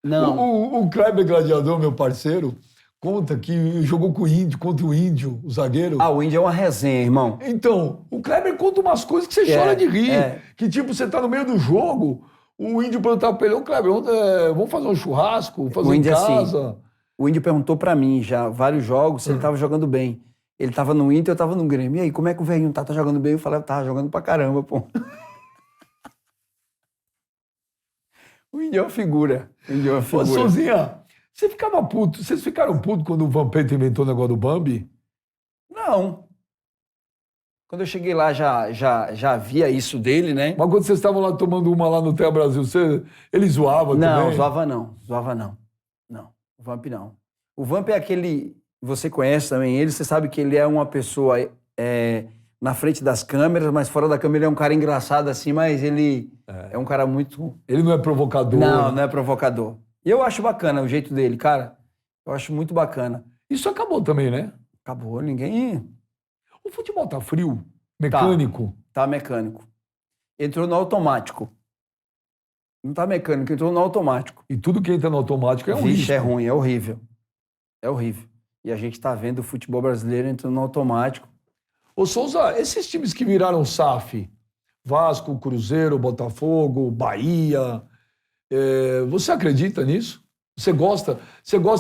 Não. O Kleber Gladiador, meu parceiro, conta que jogou com o Índio, contra o Índio, o zagueiro. O Índio é uma resenha, irmão. Então, o Kleber conta umas coisas que você chora de rir. Que tipo, você tá no meio do jogo, o Índio perguntava pra ele, ô Kleber, vamos fazer um churrasco, fazer em casa? Assim, o Índio perguntou pra mim já, vários jogos, se ele tava jogando bem. Ele tava no Inter, eu tava no Grêmio. E aí, como é que o velhinho tá jogando bem? Eu falei, tava jogando pra caramba, pô. O Índio é uma figura. Ô, Souzinha, você ficava puto, vocês ficaram putos quando o Vampeta inventou o negócio do Bambi? Não. Quando eu cheguei lá, já via isso dele, né? Mas quando vocês estavam lá tomando uma lá no Terra Brasil, ele zoava também? Não, zoava não. Não, o Vamp não. O Vamp é aquele... Você conhece também ele, você sabe que ele é uma pessoa na frente das câmeras, mas fora da câmera ele é um cara engraçado assim, mas ele é um cara muito... Ele não é provocador? Não é provocador. E eu acho bacana o jeito dele, cara. Eu acho muito bacana. Isso acabou também, né? Acabou, ninguém... O futebol tá frio? Mecânico? Tá mecânico. Entrou no automático. Não tá mecânico, entrou no automático. E tudo que entra no automático é um Vixe, risco. é ruim, é horrível. É horrível. E a gente tá vendo o futebol brasileiro entrando no automático. Ô Souza, esses times que viraram SAF, Vasco, Cruzeiro, Botafogo, Bahia, você acredita nisso? Você gosta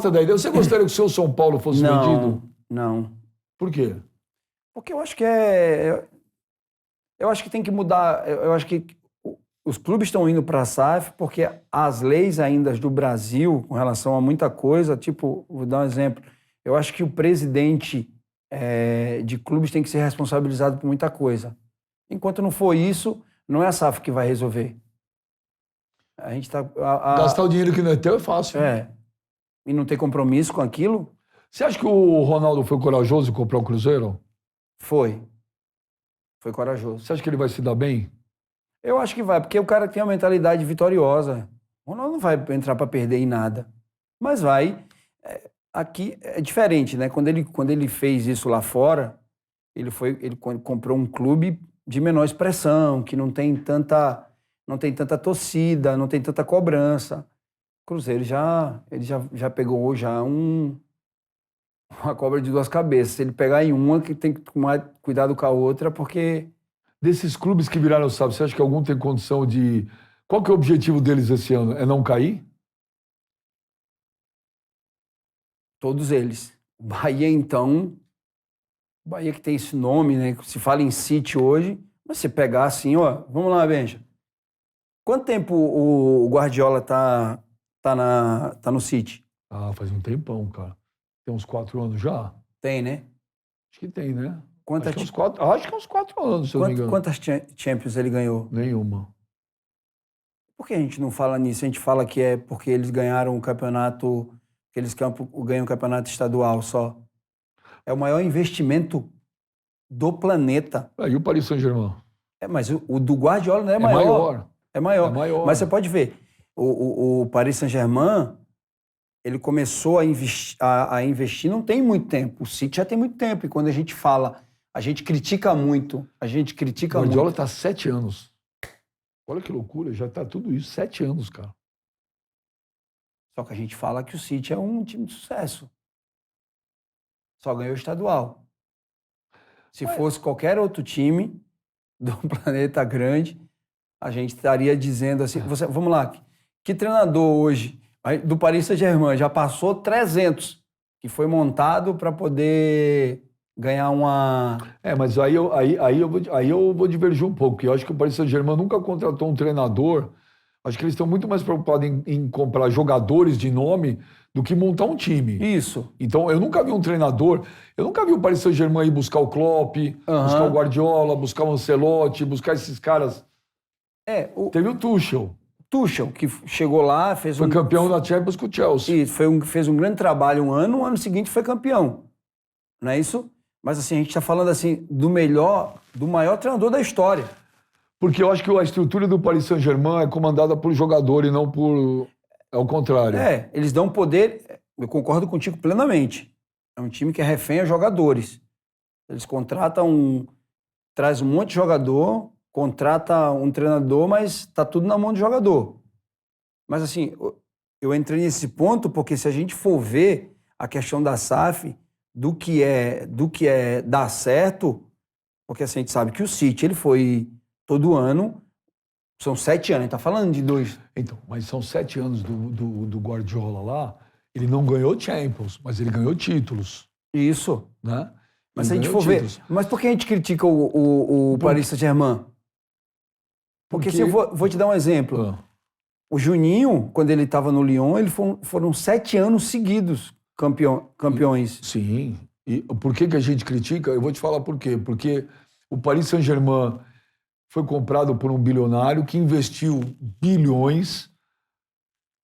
da ideia? Você gostaria que o seu São Paulo fosse vendido? Não. Por quê? Porque eu acho que eu acho que tem que mudar. Eu acho que os clubes estão indo para a SAF porque as leis ainda do Brasil, com relação a muita coisa, tipo, vou dar um exemplo. Eu acho que o presidente de clubes tem que ser responsabilizado por muita coisa. Enquanto não for isso, não é a SAF que vai resolver. A gente tá... Gastar o dinheiro que não é teu é fácil. E não ter compromisso com aquilo. Você acha que o Ronaldo foi corajoso em comprar o Cruzeiro? Foi corajoso. Você acha que ele vai se dar bem? Eu acho que vai, porque o cara tem uma mentalidade vitoriosa. O Ronaldo não vai entrar para perder em nada. Mas vai. Aqui é diferente, né? Quando ele fez isso lá fora, ele comprou um clube de menor expressão, que não tem tanta torcida, não tem tanta cobrança. O Cruzeiro ele já pegou uma cobra de 2 cabeças. Se ele pegar em uma, que tem que tomar cuidado com a outra, porque... Desses clubes que viraram SAF, você acha que algum tem condição de... Qual que é o objetivo deles esse ano? É não cair? Todos eles. O Bahia, então... O Bahia que tem esse nome, né? Se fala em City hoje, mas você pegar assim, vamos lá, Benja. Quanto tempo o Guardiola tá no City? Faz um tempão, cara. Tem uns 4 anos já? Tem, né? Acho que tem, né? Acho que é uns 4 anos, se eu não me engano. Quantas Champions ele ganhou? Nenhuma. Por que a gente não fala nisso? A gente fala que é porque eles ganharam o campeonato Aqueles campos ganham o campeonato estadual só. É o maior investimento do planeta. E o Paris Saint-Germain? Mas o do Guardiola não é É maior. maior. É maior. É maior. Mas você pode ver, o Paris Saint-Germain, ele começou a investir não tem muito tempo. O City já tem muito tempo. E quando a gente fala, a gente critica muito. O Guardiola está há 7 anos. Olha que loucura, já está tudo isso. 7 anos, cara. Só que a gente fala que o City é um time de sucesso. Só ganhou o estadual. Se fosse qualquer outro time do planeta grande, a gente estaria dizendo assim, vamos lá, que treinador hoje do Paris Saint-Germain já passou 300, que foi montado para poder ganhar uma... Mas aí eu vou divergir um pouco, porque eu acho que o Paris Saint-Germain nunca contratou um treinador. Acho que eles estão muito mais preocupados em comprar jogadores de nome do que montar um time. Isso. Então, eu nunca vi um treinador, eu nunca vi o Paris Saint-Germain ir buscar o Klopp, buscar o Guardiola, buscar o Ancelotti, buscar esses caras. Teve o Tuchel. Tuchel, que chegou lá, foi campeão da Champions com o Chelsea. Fez um grande trabalho um ano seguinte foi campeão. Não é isso? Mas assim, a gente está falando assim do maior treinador da história. Porque eu acho que a estrutura do Paris Saint-Germain é comandada por jogador e não por... Ao contrário. Eles dão poder... Eu concordo contigo plenamente. É um time que é refém a jogadores. Eles contratam traz um monte de jogador, contrata um treinador, mas tá tudo na mão do jogador. Mas assim, eu entrei nesse ponto porque se a gente for ver a questão da SAF, do que é dar certo, porque assim, a gente sabe que o City, ele foi... Todo ano, são 7 anos, a gente tá falando de 2. Então, mas são 7 anos do Guardiola lá, ele não ganhou Champions, mas ele ganhou títulos. Isso. Né? Mas se a gente for ver, mas por que a gente critica o Paris Saint-Germain? Porque se eu vou te dar um exemplo. O Juninho, quando ele estava no Lyon, foram 7 anos seguidos campeões. Sim. E por que a gente critica? Eu vou te falar por quê. Porque o Paris Saint-Germain foi comprado por um bilionário que investiu bilhões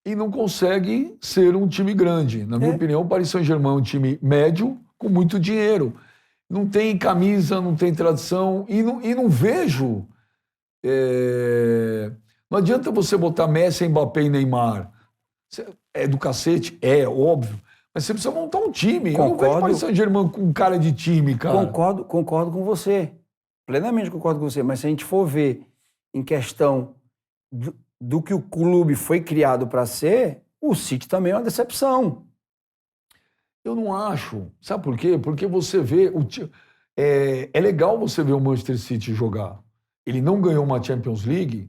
e não consegue ser um time grande. Na minha opinião, o Paris Saint-Germain é um time médio com muito dinheiro. Não tem camisa, não tem tradição e não vejo... Não adianta você botar Messi, Mbappé e Neymar. É do cacete? É, óbvio. Mas você precisa montar um time. Concordo. Eu não vejo o Paris Saint-Germain com cara de time, cara. Concordo com você. Plenamente concordo com você, mas se a gente for ver em questão do que o clube foi criado para ser, o City também é uma decepção. Eu não acho. Sabe por quê? Porque você vê... É legal você ver o Manchester City jogar. Ele não ganhou uma Champions League,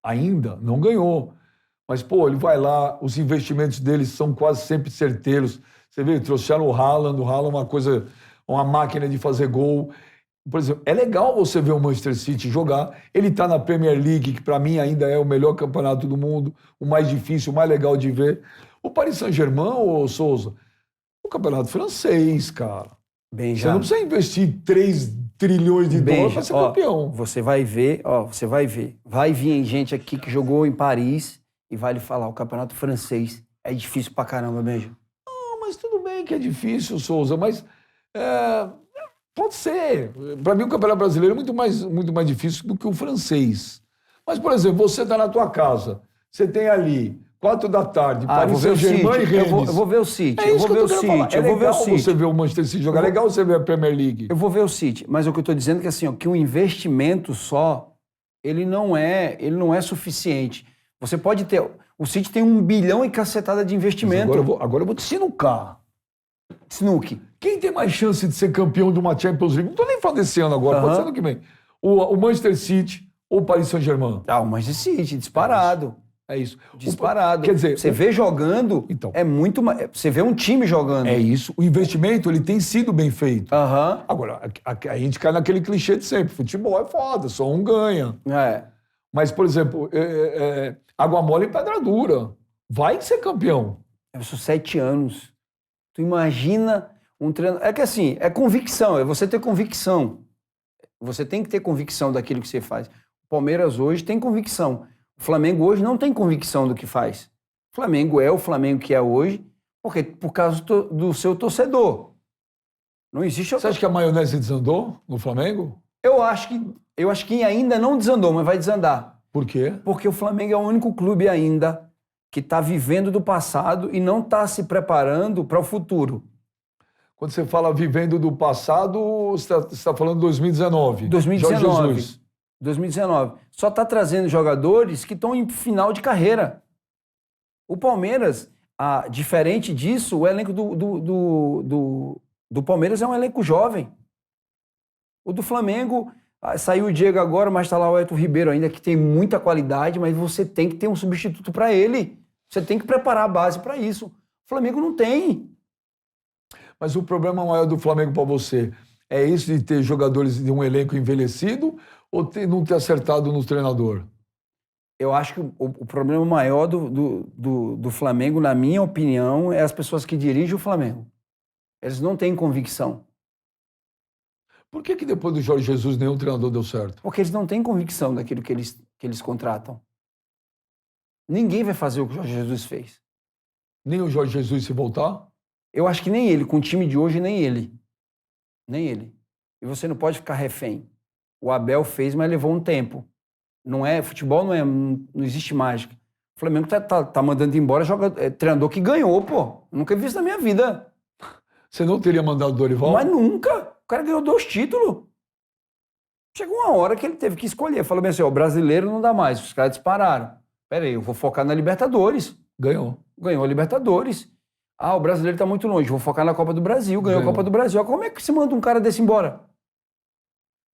ainda, não ganhou. Mas, pô, ele vai lá, os investimentos deles são quase sempre certeiros. Você vê, trouxeram o Haaland é uma máquina de fazer gol. Por exemplo, é legal você ver o Manchester City jogar. Ele está na Premier League, que para mim ainda é o melhor campeonato do mundo, o mais difícil, o mais legal de ver. O Paris Saint-Germain, ô Souza, o campeonato francês, cara. Você não precisa investir 3 trilhões de dólares para ser campeão. Você vai ver. Vai vir gente aqui que jogou em Paris e vai lhe falar, o campeonato francês é difícil pra caramba, Benja. Não, mas tudo bem que é difícil, Souza, mas... Pode ser. Para mim, o Campeonato Brasileiro é muito mais difícil do que o francês. Mas, por exemplo, você está na tua casa, você tem ali, 4 da tarde, Paris Saint-Germain e Rennes. Eu vou ver o City. É isso que eu tô querendo falar. É legal você ver o Manchester City jogar, é legal você ver a Premier League. Eu vou ver o City, mas o que eu estou dizendo é que, assim, que um investimento só, ele não é suficiente. Você pode ter... O City tem 1 bilhão e cacetada de investimento. Agora eu vou te sinucar. Sinuque. Quem tem mais chance de ser campeão de uma Champions League? Não estou nem falando desse ano agora, pode ser ano que vem. O Manchester City ou o Paris Saint-Germain? O Manchester City, disparado. É isso. Disparado. Quer dizer... Você vê jogando, então, é muito mais... Você vê um time jogando. É isso. O investimento, ele tem sido bem feito. Agora, a gente cai naquele clichê de sempre. Futebol é foda, só um ganha. Mas, por exemplo, água mole e pedra dura. Vai ser campeão. São 7 anos. Tu imagina um treino... É que assim, é convicção, é você ter convicção. Você tem que ter convicção daquilo que você faz. O Palmeiras hoje tem convicção. O Flamengo hoje não tem convicção do que faz. O Flamengo é o Flamengo que é hoje Porque por causa do seu torcedor. Não existe Você acha que a maionese desandou no Flamengo? Eu acho que ainda não desandou, mas vai desandar. Por quê? Porque o Flamengo é o único clube ainda que está vivendo do passado e não está se preparando para o futuro. Quando você fala vivendo do passado, você está falando de 2019. 2019. Jorge Jesus. 2019. Só está trazendo jogadores que estão em final de carreira. O Palmeiras, diferente disso, o elenco do Palmeiras é um elenco jovem. O do Flamengo, saiu o Diego agora, mas está lá o Elton Ribeiro ainda, que tem muita qualidade, mas você tem que ter um substituto para ele. Você tem que preparar a base para isso. O Flamengo não tem. Mas o problema maior do Flamengo para você é isso de ter jogadores de um elenco envelhecido ou não ter acertado no treinador? Eu acho que o problema maior do Flamengo, na minha opinião, é as pessoas que dirigem o Flamengo. Eles não têm convicção. Por que depois do Jorge Jesus nenhum treinador deu certo? Porque eles não têm convicção daquilo que eles contratam. Ninguém vai fazer o que o Jorge Jesus fez. Nem o Jorge Jesus se voltar? Eu acho que nem ele, com o time de hoje, nem ele. Nem ele. E você não pode ficar refém. O Abel fez, mas levou um tempo. Futebol não existe mágica. O Flamengo tá mandando embora treinador que ganhou, pô. Eu nunca vi isso na minha vida. Você não teria mandado o Dorival? Mas nunca. O cara ganhou 2 títulos. Chegou uma hora que ele teve que escolher. Falou bem assim, o brasileiro não dá mais. Os caras dispararam. Pera aí, eu vou focar na Libertadores. Ganhou. Ganhou a Libertadores. O brasileiro tá muito longe. Vou focar na Copa do Brasil. Ganhou a Copa do Brasil. Como é que se manda um cara desse embora?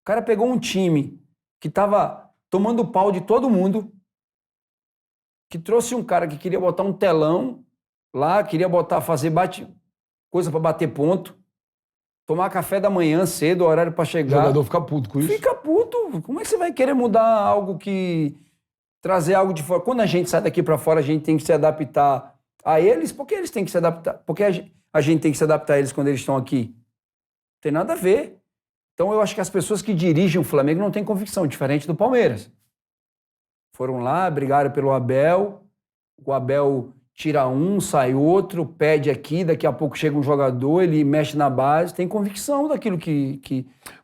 O cara pegou um time que tava tomando pau de todo mundo, que trouxe um cara que queria botar um telão lá, queria fazer coisa para bater ponto, tomar café da manhã cedo, horário para chegar. O jogador fica puto com isso? Fica puto. Como é que você vai querer mudar algo trazer algo de fora? Quando a gente sai daqui para fora, a gente tem que se adaptar a eles. Por que eles têm que se adaptar? Porque a gente tem que se adaptar a eles quando eles estão aqui? Não tem nada a ver. Então, eu acho que as pessoas que dirigem o Flamengo não têm convicção, diferente do Palmeiras. Foram lá, brigaram pelo Abel, o Abel tira um, sai outro, pede aqui, daqui a pouco chega um jogador, ele mexe na base, tem convicção daquilo que...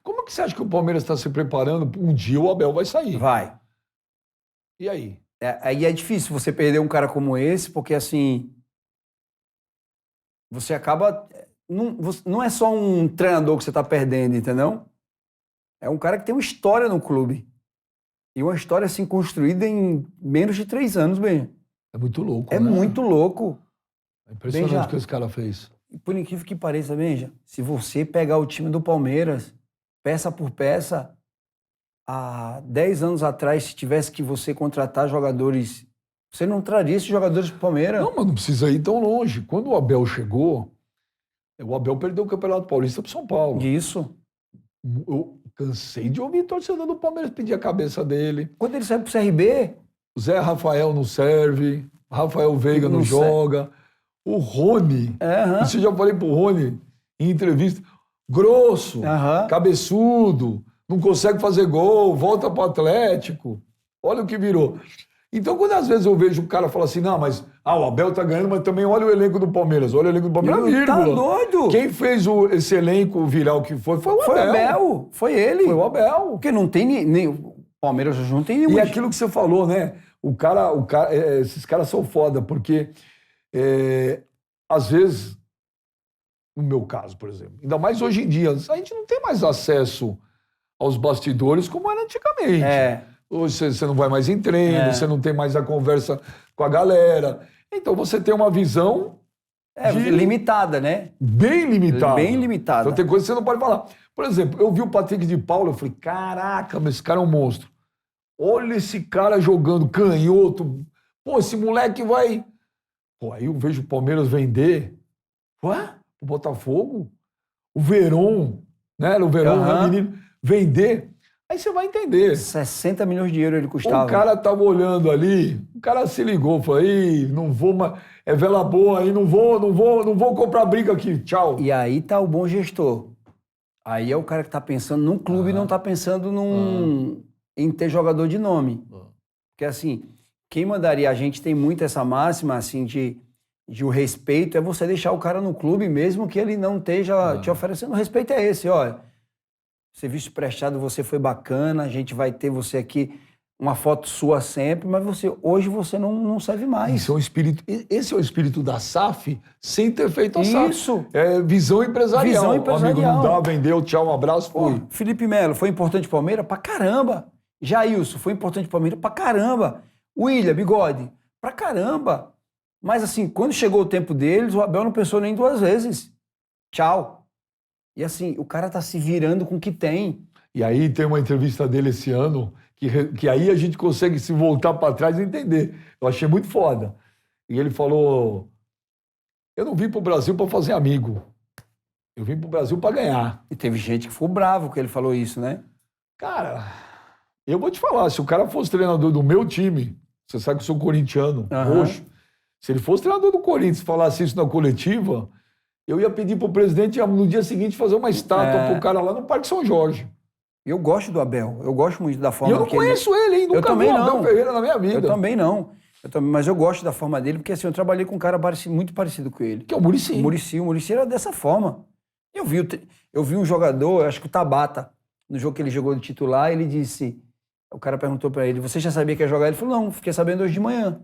Como é que você acha que o Palmeiras está se preparando? Um dia o Abel vai sair. Vai. E aí? Aí é difícil você perder um cara como esse, porque assim, você acaba... Não é só um treinador que você está perdendo, entendeu? É um cara que tem uma história no clube. E uma história assim construída em menos de 3 anos, bem. É muito louco, É né? muito louco. É impressionante Benja, o que esse cara fez. E por incrível que pareça, Benja, se você pegar o time do Palmeiras, peça por peça, há 10 anos atrás, se tivesse que você contratar jogadores, você não traria esses jogadores para o Palmeiras? Não, mas não precisa ir tão longe. Quando o Abel chegou, o Abel perdeu o Campeonato Paulista para o São Paulo. Isso. Eu cansei de ouvir torcedor do Palmeiras pedir a cabeça dele. Quando ele sai pro CRB... O Zé Rafael não serve, Rafael Veiga não joga. O Rony, isso eu já falei pro Rony em entrevista, grosso, cabeçudo, não consegue fazer gol, volta pro Atlético. Olha o que virou. Então, quando às vezes eu vejo o cara falar assim, não, mas o Abel tá ganhando, mas também olha o elenco do Palmeiras. Olha o elenco do Palmeiras, vírgula. Tá doido? Quem fez esse elenco virar o que foi o Abel. Foi o Abel, foi ele. Foi o Abel. Porque não tem nem... O Palmeiras não tem nenhum... E aquilo que você falou, né? Esses caras são foda, porque às vezes, no meu caso, por exemplo, ainda mais hoje em dia, a gente não tem mais acesso aos bastidores como era antigamente. Hoje você não vai mais em treino, você não tem mais a conversa com a galera. Então você tem uma visão limitada, né? Bem limitada. Bem limitada. Então tem coisa que você não pode falar. Por exemplo, eu vi o Patrick de Paula, eu falei, caraca, mas esse cara é um monstro. Olha esse cara jogando canhoto. Pô, esse moleque vai... Pô, aí eu vejo o Palmeiras vender. Ué? O Botafogo? O Verón, né? O Verón, né, menino? Vender. Aí você vai entender. 60 milhões de euros ele custava. O cara tava olhando ali, o cara se ligou, falou, aí, não vou mais... É vela boa aí, não vou comprar briga aqui, tchau. E aí tá o bom gestor. Aí é o cara que tá pensando num clube e não tá pensando em ter jogador de nome. Porque assim, quem mandaria... A gente tem muito essa máxima, assim, de de o respeito é você deixar o cara no clube mesmo que ele não esteja te oferecendo. O respeito é esse, olha. Serviço prestado, você foi bacana, a gente vai ter você aqui, uma foto sua sempre, mas hoje você não serve mais. Esse é o espírito da SAF, sem ter feito a SAF. Isso. É visão empresarial. Visão empresarial. O amigo não dá, vendeu, tchau, um abraço, foi. Felipe Melo, foi importante pro Palmeiras? Pra caramba. Jailson, foi importante pro Palmeiras? Pra caramba. William, Bigode, pra caramba. Mas assim, quando chegou o tempo deles, o Abel não pensou nem 2 vezes. Tchau. E assim, o cara tá se virando com o que tem. E aí tem uma entrevista dele esse ano, que aí a gente consegue se voltar para trás e entender. Eu achei muito foda. E ele falou, eu não vim pro Brasil para fazer amigo. Eu vim pro Brasil para ganhar. E teve gente que ficou bravo que ele falou isso, né? Cara, eu vou te falar, se o cara fosse treinador do meu time, você sabe que eu sou corintiano, roxo, se ele fosse treinador do Corinthians e falasse isso na coletiva, eu ia pedir pro presidente no dia seguinte fazer uma estátua pro cara lá no Parque São Jorge. Eu gosto do Abel, eu gosto muito da forma que ele... E eu não conheço ele, hein? Nunca vi o Abel Ferreira na minha vida. Eu também não. Mas eu gosto da forma dele, porque assim, eu trabalhei com um cara muito parecido com ele. Que é o Muricy. O Muricy era dessa forma. Eu vi um jogador, acho que o Tabata, no jogo que ele jogou de titular, ele disse, o cara perguntou pra ele, você já sabia que ia jogar? Ele falou, não, fiquei sabendo hoje de manhã.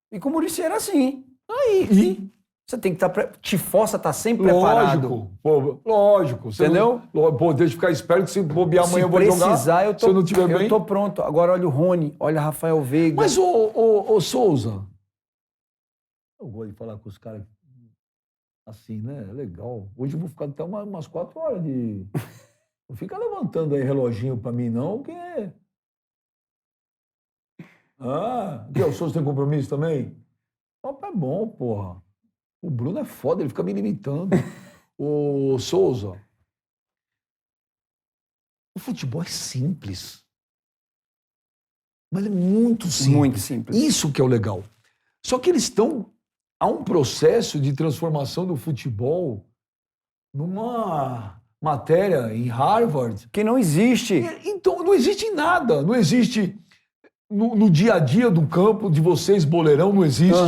E com o Muricy era assim. Aí, você tem que estar... Te força a estar sempre preparado. Lógico. Entendeu? Pô, deixa eu ficar esperto, se bobear amanhã eu vou jogar. Se eu não tiver bem. Eu tô pronto. Agora olha o Rony, olha Rafael Veiga. Mas, ô Souza, eu gosto de falar com os caras assim, né? Legal. Hoje eu vou ficar até umas 4 horas de... Não fica levantando aí reloginho pra mim, não, que... O Souza tem compromisso também? O papo é bom, porra. O Bruno é foda, ele fica me limitando. Ô, Souza, o futebol é simples. Mas é muito simples. Muito simples. Isso que é o legal. Só que eles estão... Há um processo de transformação do futebol numa matéria em Harvard... Que não existe. Então, não existe nada. Não existe no dia a dia do campo de vocês, boleirão, não existe.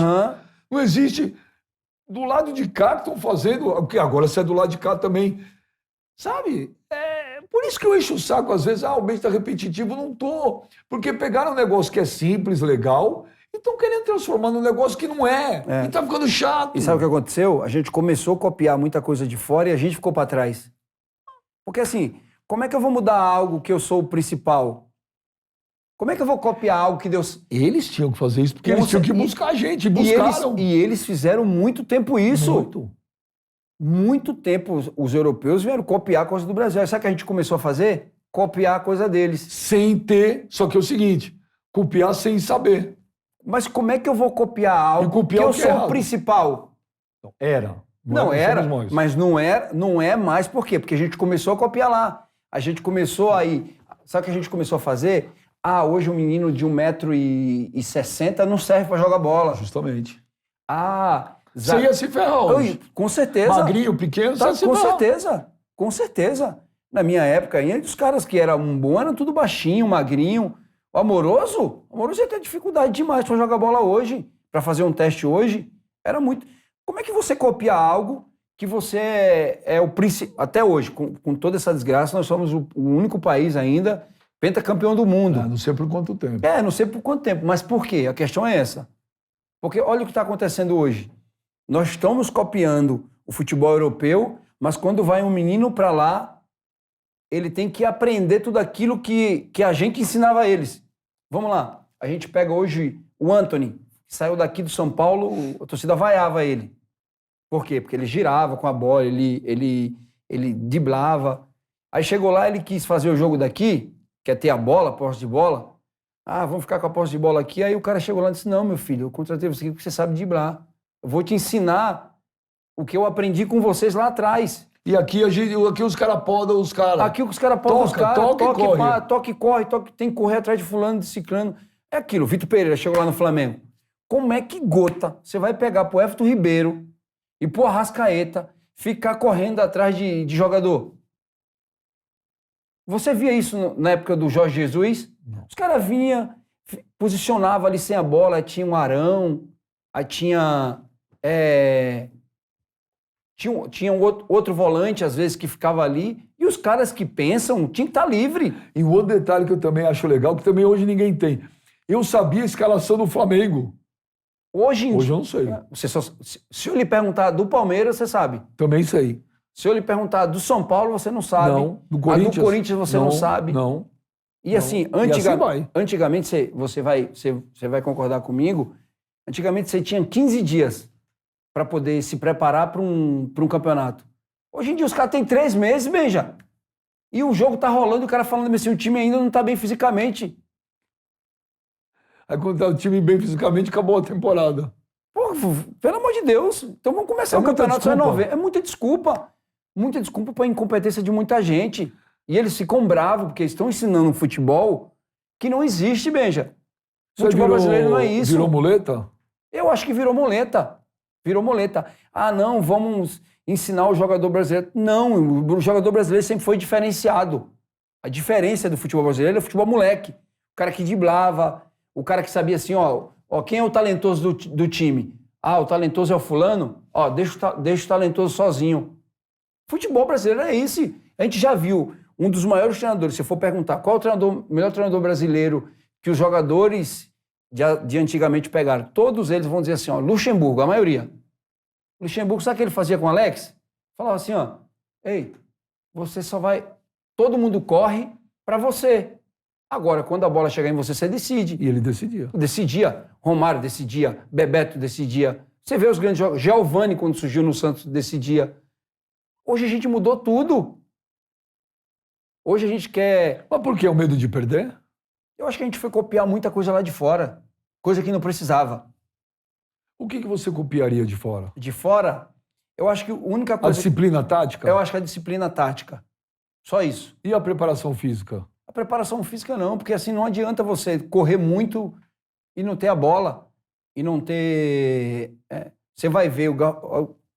Não existe... Do lado de cá que estão fazendo, porque agora você é do lado de cá também. Sabe? Por isso que eu encho o saco às vezes, o mês está repetitivo, não tô. Porque pegaram um negócio que é simples, legal, e estão querendo transformar num negócio que não é. E tá ficando chato. E sabe o que aconteceu? A gente começou a copiar muita coisa de fora e a gente ficou para trás. Porque assim, como é que eu vou mudar algo que eu sou o principal? Como é que eu vou copiar algo que Deus... Eles tinham que fazer isso, porque eles tinham que buscar a gente, buscaram. E eles fizeram muito tempo isso. Muito tempo. Os europeus vieram copiar a coisa do Brasil. Aí sabe o que a gente começou a fazer? Copiar a coisa deles. Sem ter... Só que é o seguinte, copiar sem saber. Mas como é que eu vou copiar algo que eu sou o principal? Era. Não era, mas não é mais. Por quê? Porque a gente começou a copiar lá. A gente começou aí... Sabe o que a gente começou a fazer? Hoje um menino de 1,60 m não serve para jogar bola. Justamente. Você ia se ferrar hoje. Com certeza. Magrinho, pequeno, você ia se ferrar. Com certeza. Na minha época, os caras que eram bons eram tudo baixinho, magrinho. O Amoroso ia ter dificuldade demais para jogar bola hoje, para fazer um teste hoje. Era muito... Como é que você copia algo que você é o principal? Até hoje, com toda essa desgraça, nós somos o único país ainda... Pentacampeão do mundo. Não sei por quanto tempo. Não sei por quanto tempo. Mas por quê? A questão é essa. Porque olha o que está acontecendo hoje. Nós estamos copiando o futebol europeu, mas quando vai um menino para lá, ele tem que aprender tudo aquilo que a gente ensinava a eles. Vamos lá. A gente pega hoje o Antony, que saiu daqui do São Paulo, a torcida vaiava ele. Por quê? Porque ele girava com a bola, ele driblava. Aí chegou lá, ele quis fazer o jogo daqui... Quer ter a bola, a posse de bola? Vamos ficar com a posse de bola aqui. Aí o cara chegou lá e disse, não, meu filho, eu contratei você aqui porque você sabe driblar. Eu vou te ensinar o que eu aprendi com vocês lá atrás. E aqui os caras podam os caras. Aqui os caras podam os caras. Toque, corre, tem que correr atrás de fulano, de ciclano. É aquilo, o Vitor Pereira chegou lá no Flamengo. Como é que gota você vai pegar pro Everton Ribeiro e pro Arrascaeta ficar correndo atrás de jogador? Você via isso na época do Jorge Jesus? Não. Os caras vinham, posicionavam ali sem a bola, aí tinha um Arão, aí tinha Tinha um outro volante, às vezes, que ficava ali, e os caras que pensam tinham que estar livre. E um outro detalhe que eu também acho legal, que também hoje ninguém tem. Eu sabia a escalação do Flamengo. Hoje eu não sei. Se eu lhe perguntar do Palmeiras, você sabe. Também sei. Se eu lhe perguntar do São Paulo, você não sabe. Não. Do Corinthians? Do Corinthians você não sabe. Não. E assim, antigamente, você vai concordar comigo, antigamente você tinha 15 dias para poder se preparar para um campeonato. Hoje em dia os caras têm 3 meses, Benja. E o jogo tá rolando, o cara falando assim, o time ainda não tá bem fisicamente. Aí quando tá o time bem fisicamente, acabou a temporada. Pô, pelo amor de Deus. Então vamos começar o campeonato só em novembro. É muita desculpa. Muita desculpa para a incompetência de muita gente. E eles ficam bravos, porque estão ensinando um futebol que não existe, Benja. O futebol brasileiro não é isso. Virou muleta? Eu acho que virou muleta. Virou muleta. Ah, não, vamos ensinar o jogador brasileiro. Não, o jogador brasileiro sempre foi diferenciado. A diferença do futebol brasileiro é o futebol moleque. O cara que driblava, o cara que sabia assim, ó, quem é o talentoso do time? Ah, o talentoso é o fulano? Ó, deixa o talentoso sozinho. Futebol brasileiro é esse. A gente já viu um dos maiores treinadores. Se for perguntar qual é o melhor treinador brasileiro que os jogadores de antigamente pegaram, todos eles vão dizer assim, ó, Luxemburgo, a maioria. Luxemburgo, sabe o que ele fazia com o Alex? Falava assim, ó, ei, você só vai... Todo mundo corre para você. Agora, quando a bola chegar em você, você decide. E ele decidia. Decidia. Romário decidia. Bebeto decidia. Você vê os grandes jogos. Giovani, quando surgiu no Santos, decidia. Hoje a gente mudou tudo. Hoje a gente quer... Mas por que? O medo de perder? Eu acho que a gente foi copiar muita coisa lá de fora. Coisa que não precisava. O que você copiaria de fora? De fora, eu acho que a única coisa... A disciplina tática? Eu acho que a disciplina tática. Só isso. E a preparação física? A preparação física não, porque assim não adianta você correr muito e não ter a bola. E não ter... Você vai ver,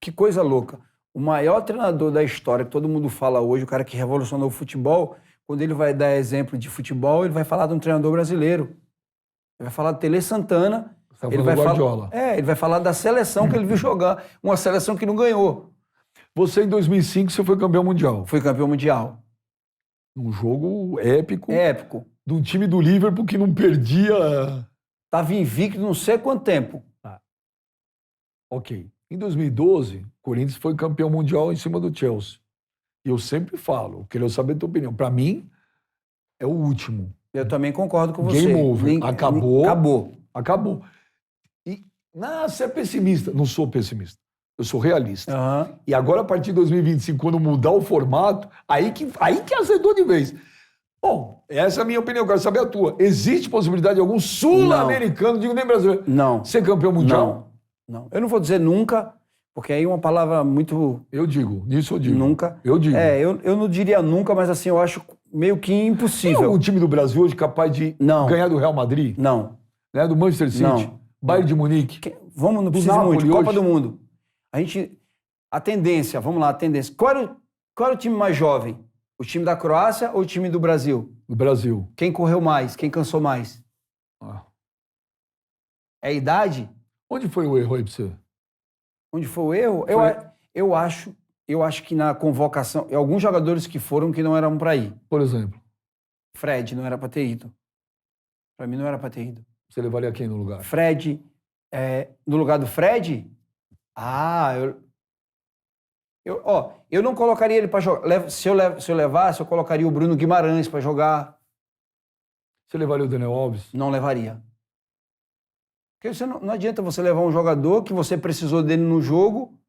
que coisa louca. O maior treinador da história, que todo mundo fala hoje, o cara que revolucionou o futebol, quando ele vai dar exemplo de futebol, ele vai falar de um treinador brasileiro. Ele vai falar de Tele Santana. Ele vai Guardiola. Ele vai falar da seleção que ele viu jogar, uma seleção que não ganhou. Você, em 2005, você foi campeão mundial. Foi campeão mundial. Um jogo épico. Épico. De um time do Liverpool que não perdia... Estava invicto não sei quanto tempo. Ok. Em 2012, o Corinthians foi campeão mundial em cima do Chelsea. E eu sempre falo, quero saber a tua opinião. Para mim, é o último. Eu também concordo com você. Game over. Acabou. Acabou. E, você é pessimista. Não sou pessimista. Eu sou realista. Uhum. E agora, a partir de 2025, quando mudar o formato, aí que azedou de vez. Bom, essa é a minha opinião. Eu quero saber a tua. Existe possibilidade de algum sul-americano, digo nem brasileiro, ser campeão mundial? Não. Eu não vou dizer nunca, porque aí é uma palavra muito... Nisso eu digo. Nunca. Eu digo. Eu não diria nunca, mas assim, eu acho meio que impossível. Tem algum time do Brasil hoje capaz de ganhar do Real Madrid? Não. Né? Do Manchester City? Bayern de Munique? Vamos, não precisa muito. Copa do Mundo. A tendência, vamos lá, a tendência. Qual era o time mais jovem? O time da Croácia ou o time do Brasil? Do Brasil. Quem correu mais? Quem cansou mais? É a idade? Onde foi o erro aí pra você? Onde foi o erro? Eu acho que na convocação, alguns jogadores que foram que não eram para ir. Por exemplo? Fred não era para ter ido. Para mim não era para ter ido. Você levaria quem no lugar? Fred. No lugar do Fred? Eu não colocaria ele para jogar. Se eu levasse, eu colocaria o Bruno Guimarães para jogar. Você levaria o Daniel Alves? Não levaria. Porque não adianta você levar um jogador que você precisou dele no jogo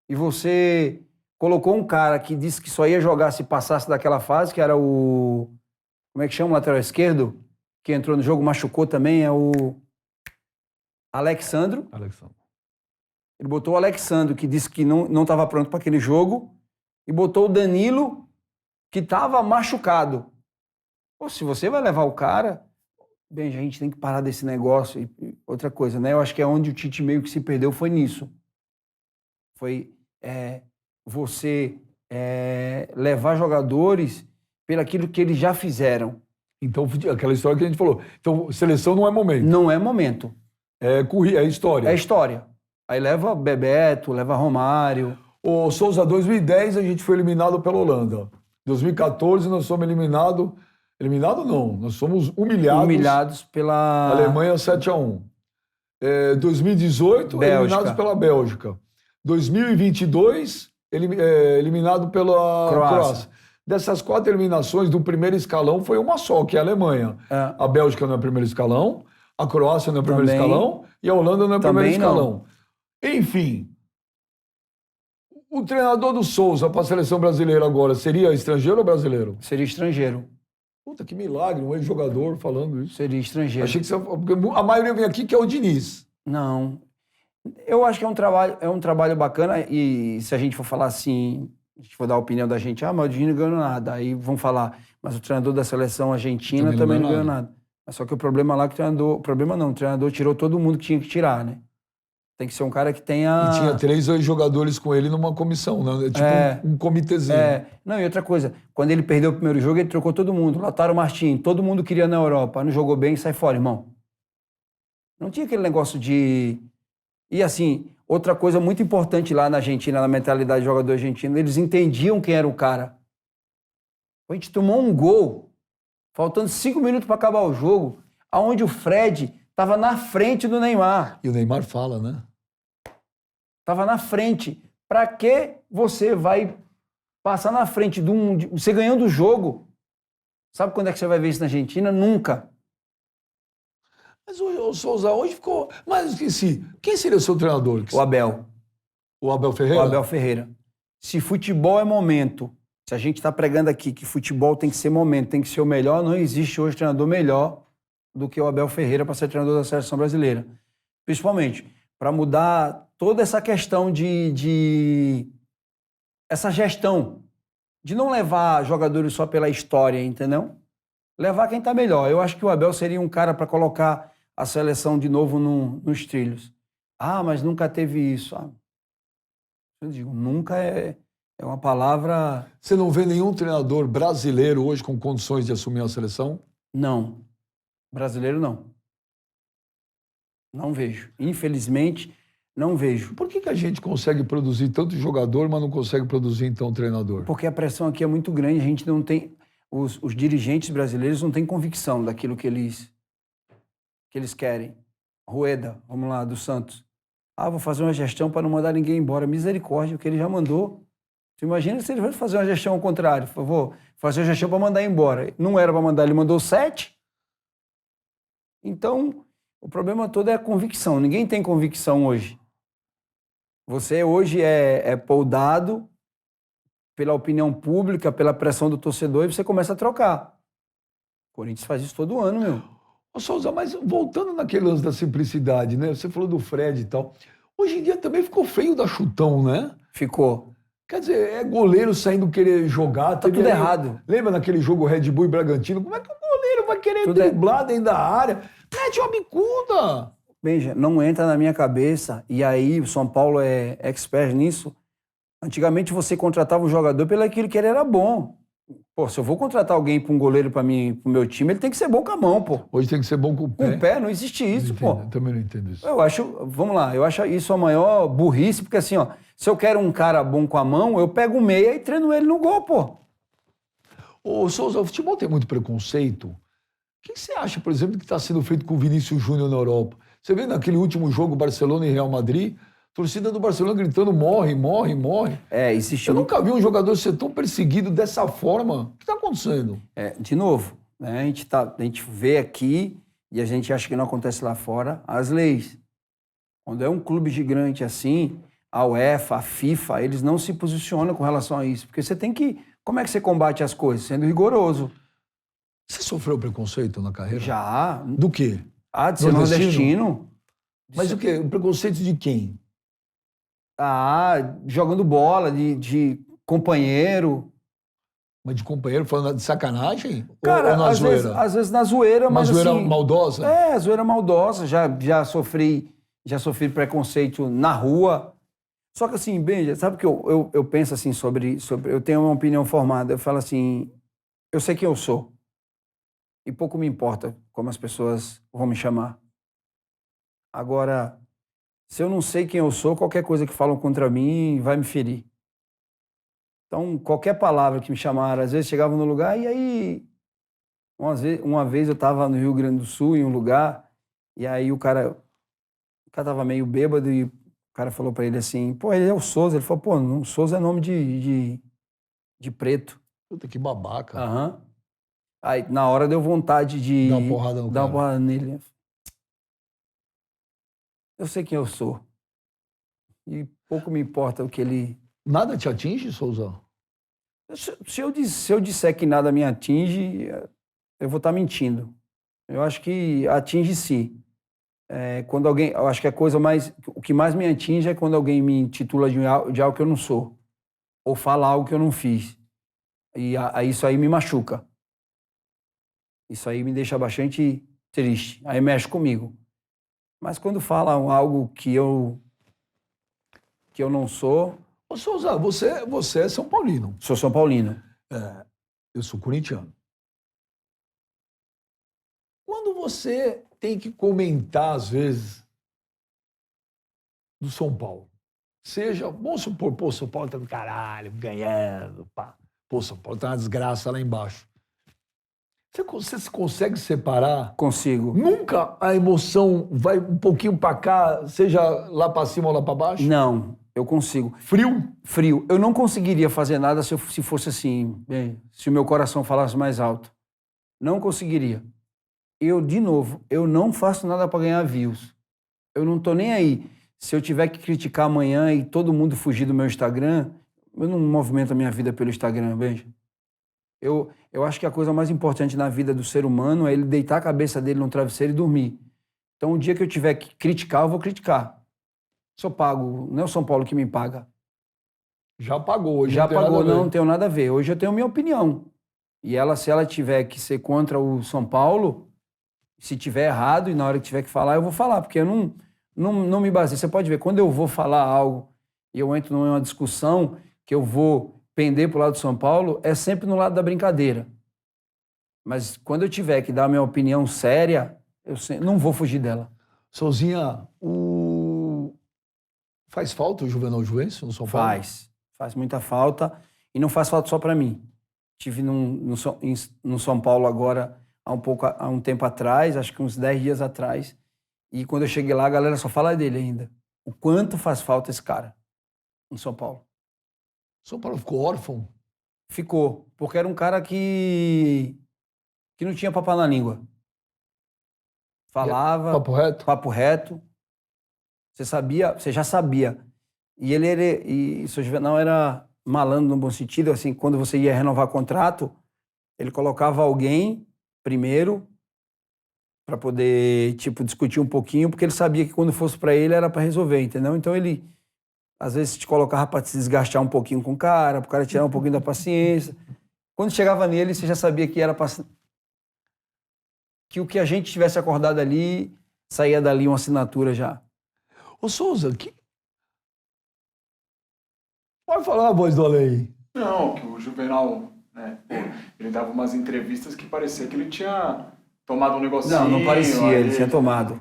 e você colocou um cara que disse que só ia jogar se passasse daquela fase, que era o... Como é que chama o lateral esquerdo? Que entrou no jogo, machucou também, é o Alexandro. Ele botou o Alexandro, que disse que não estava pronto para aquele jogo, e botou o Danilo, que estava machucado. Pô, se você vai levar o cara... Bem, a gente tem que parar desse negócio. E outra coisa, né? Eu acho que é onde o Tite meio que se perdeu, foi nisso. Foi você levar jogadores pelo aquilo que eles já fizeram. Então, aquela história que a gente falou. Então, seleção não é momento. Não é momento. É história. É história. Aí leva Bebeto, leva Romário. O Souza, 2010 a gente foi eliminado pela Holanda. 2014 nós fomos eliminados. Eliminado não, nós fomos humilhados pela Alemanha 7-1. 2018, Bélgica. eliminados pela Bélgica. 2022, eliminado pela Croácia. Dessas 4 eliminações do primeiro escalão, foi uma só, que é a Alemanha. É. A Bélgica não é o primeiro escalão, a Croácia não é o primeiro Também. escalão e a Holanda não é o primeiro Também não. escalão. Enfim, o treinador do Souza para a seleção brasileira agora seria estrangeiro ou brasileiro? Seria estrangeiro. Puta, que milagre, um ex-jogador falando isso. Seria estrangeiro. Achei que você... Porque a maioria vem aqui que é o Diniz. Não. Eu acho que é um trabalho bacana e se a gente for falar assim, a gente for dar a opinião da gente, mas o Diniz não ganhou nada. Aí vão falar, mas o treinador da seleção argentina também não ganhou nada. Mas só que o problema lá é que o treinador... O treinador tirou todo mundo que tinha que tirar, né? Tem que ser um cara que tenha... E tinha 3 jogadores com ele numa comissão, né? Tipo um comitezinho. Não, e outra coisa, quando ele perdeu o primeiro jogo, ele trocou todo mundo. Lautaro Martins, todo mundo queria na Europa. Não jogou bem, sai fora, irmão. Não tinha aquele negócio de... E assim, outra coisa muito importante lá na Argentina, na mentalidade do jogador argentino, eles entendiam quem era o cara. A gente tomou um gol, faltando 5 minutos para acabar o jogo, aonde o Fred estava na frente do Neymar. E o Neymar fala, né? Estava na frente. Para que você vai passar na frente de você ganhando o jogo? Sabe quando é que você vai ver isso na Argentina? Nunca. Mas o Souza hoje ficou... Mas esqueci. Quem seria o seu treinador? O Abel. O Abel Ferreira? O Abel Ferreira. Se futebol é momento, se a gente está pregando aqui que futebol tem que ser momento, tem que ser o melhor, não existe hoje treinador melhor do que o Abel Ferreira para ser treinador da seleção brasileira. Principalmente para mudar toda essa questão essa gestão de não levar jogadores só pela história, entendeu? Levar quem está melhor. Eu acho que o Abel seria um cara para colocar a seleção de novo nos trilhos. Mas nunca teve isso. Eu digo, nunca é uma palavra... Você não vê nenhum treinador brasileiro hoje com condições de assumir a seleção? Não. Brasileiro, não. Não vejo. Infelizmente, não vejo. Por que a gente consegue produzir tanto jogador, mas não consegue produzir, então, treinador? Porque a pressão aqui é muito grande, a gente não tem... Os dirigentes brasileiros não têm convicção daquilo que eles querem. Rueda, vamos lá, do Santos. Vou fazer uma gestão para não mandar ninguém embora. Misericórdia, o que ele já mandou. Você imagina se ele vai fazer uma gestão ao contrário. Vou fazer uma gestão para mandar embora. Não era para mandar, ele mandou 7. Então, o problema todo é a convicção. Ninguém tem convicção hoje. Você hoje é poldado pela opinião pública, pela pressão do torcedor, e você começa a trocar. O Corinthians faz isso todo ano, meu. Ô Souza, mas voltando naquele lance da simplicidade, né? Você falou do Fred e tal. Hoje em dia também ficou feio dar chutão, né? Ficou. Quer dizer, é goleiro saindo querer jogar. Tá tudo errado. Lembra naquele jogo Red Bull e Bragantino? Como é que o goleiro vai querer driblar dentro da área? Mete uma bicuda! Veja, não entra na minha cabeça, e aí o São Paulo é expert nisso. Antigamente você contratava um jogador pelo aquilo que ele era bom. Pô, se eu vou contratar alguém para um goleiro para mim, pro meu time, ele tem que ser bom com a mão, pô. Hoje tem que ser bom com o pé. Com o pé, não existe isso, pô. Eu também não entendo isso. Eu acho, vamos lá, eu acho isso a maior burrice, porque assim, ó, se eu quero um cara bom com a mão, eu pego o meia e treino ele no gol, pô. Ô Souza, o futebol tem muito preconceito. O que você acha, por exemplo, que está sendo feito com o Vinícius Júnior na Europa? Você vê naquele último jogo, Barcelona e Real Madrid, torcida do Barcelona gritando morre, morre, morre. Existe... Eu nunca vi um jogador ser tão perseguido dessa forma. O que está acontecendo? De novo, né, a gente vê aqui e a gente acha que não acontece lá fora as leis. Quando é um clube gigante assim, a UEFA, a FIFA, eles não se posicionam com relação a isso. Porque você tem que... Como é que você combate as coisas? Sendo rigoroso. Você sofreu preconceito na carreira? Já. Do quê? De ser nordestino. Mas o quê? O preconceito de quem? Jogando bola, de companheiro. Mas de companheiro falando de sacanagem? Cara, ou na zoeira? Às vezes na zoeira, mas zoeira assim... maldosa? Zoeira maldosa. Já sofri preconceito na rua. Só que assim, Benja, sabe o que eu penso assim sobre... Eu tenho uma opinião formada. Eu falo assim, eu sei quem eu sou. E pouco me importa como as pessoas vão me chamar. Agora, Se eu não sei quem eu sou, qualquer coisa que falam contra mim vai me ferir. Então, qualquer palavra que me chamaram, às vezes chegava no lugar, e aí... Uma vez eu estava no Rio Grande do Sul, em um lugar, e aí o cara estava meio bêbado, e o cara falou para ele assim, pô, ele é o Souza. Ele falou, pô, não, Souza é nome de preto. Puta, que babaca. Aham. Aí, na hora deu vontade de... Dá uma porrada no dar uma cara. porrada nele. Eu sei quem eu sou. E pouco me importa o que ele... Nada te atinge, Souza? Se eu disser que nada me atinge, eu vou estar mentindo. Eu acho que atinge sim. Quando alguém... Eu acho que a coisa mais... O que mais me atinge é quando alguém me intitula de algo que eu não sou. Ou fala algo que eu não fiz. E isso aí me machuca. Isso aí me deixa bastante triste. Aí mexe comigo. Mas quando falam algo que eu não sou... Ô, Souza, você é São Paulino. Sou São Paulino. Eu sou corintiano. Quando você tem que comentar, às vezes, do São Paulo, seja, vamos supor, pô, São Paulo tá do caralho, ganhando, pá. Pô, São Paulo tá uma desgraça lá embaixo. Você se consegue separar? Consigo. Nunca a emoção vai um pouquinho pra cá, seja lá pra cima ou lá pra baixo? Não, eu consigo. Frio? Frio. Eu não conseguiria fazer nada se fosse assim, se o meu coração falasse mais alto. Não conseguiria. De novo, eu não faço nada para ganhar views. Eu não tô nem aí. Se eu tiver que criticar amanhã e todo mundo fugir do meu Instagram, eu não movimento a minha vida pelo Instagram, veja. Eu acho que a coisa mais importante na vida do ser humano é ele deitar a cabeça dele no travesseiro e dormir. Então, o dia que eu tiver que criticar, eu vou criticar. Sou pago, não é o São Paulo que me paga. Já pagou hoje. Já pagou, não tem tenho nada a ver. Hoje eu tenho minha opinião. E se ela tiver que ser contra o São Paulo, se tiver errado e na hora que tiver que falar, eu vou falar, porque eu não me baseio. Você pode ver, quando eu vou falar algo e eu entro numa discussão que eu vou pender pro lado do São Paulo, é sempre no lado da brincadeira. Mas quando eu tiver que dar a minha opinião séria, eu não vou fugir dela. Souzinha, faz falta o Juvenal Juvencio no São Paulo? Faz muita falta e não faz falta só para mim. Tive no São Paulo agora há um tempo atrás, acho que uns 10 dias atrás, e quando eu cheguei lá a galera só fala dele ainda. O quanto faz falta esse cara no São Paulo. São Paulo ficou órfão? Ficou, porque era um cara que não tinha papo na língua. Falava... Papo reto? Papo reto. Você já sabia. E o seu Juvenal era malandro no bom sentido, assim, quando você ia renovar contrato, ele colocava alguém primeiro para poder, tipo, discutir um pouquinho, porque ele sabia que quando fosse para ele era para resolver, entendeu? Então ele, às vezes, te colocava para se desgastar um pouquinho com o cara, para o cara tirar um pouquinho da paciência. Quando chegava nele, você já sabia que era que o que a gente tivesse acordado ali, saía dali uma assinatura já. Ô Souza, pode falar a voz do além. Não, que o Juvenal, né, ele dava umas entrevistas que parecia que ele tinha tomado um negocinho. Não parecia, aí... ele tinha tomado.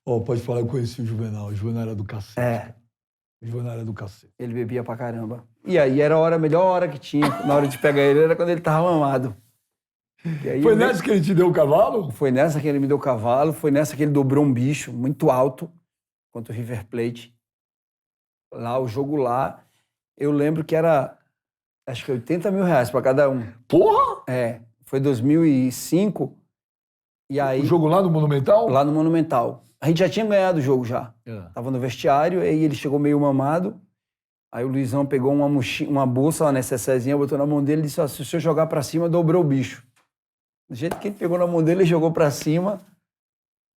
Pode falar que eu conheci o Juvenal. O Juvenal era do cacete. O Juvenal era do cacete. Ele bebia pra caramba. E aí era a melhor hora que tinha, na hora de pegar ele, era quando ele tava mamado. Foi nessa que ele te deu o cavalo? Foi nessa que ele me deu o cavalo, foi nessa que ele dobrou um bicho muito alto contra o River Plate. Lá, o jogo lá, eu lembro que era, acho que 80 mil reais pra cada um. Porra! Foi 2005. E aí... O jogo lá no Monumental? Lá no Monumental. A gente já tinha ganhado o jogo já. Tava no vestiário, aí ele chegou meio mamado. Aí o Luizão pegou uma bolsa, uma necessairezinha, botou na mão dele e disse, se o senhor jogar pra cima, dobrou o bicho. Do jeito que ele pegou na mão dele, ele jogou pra cima.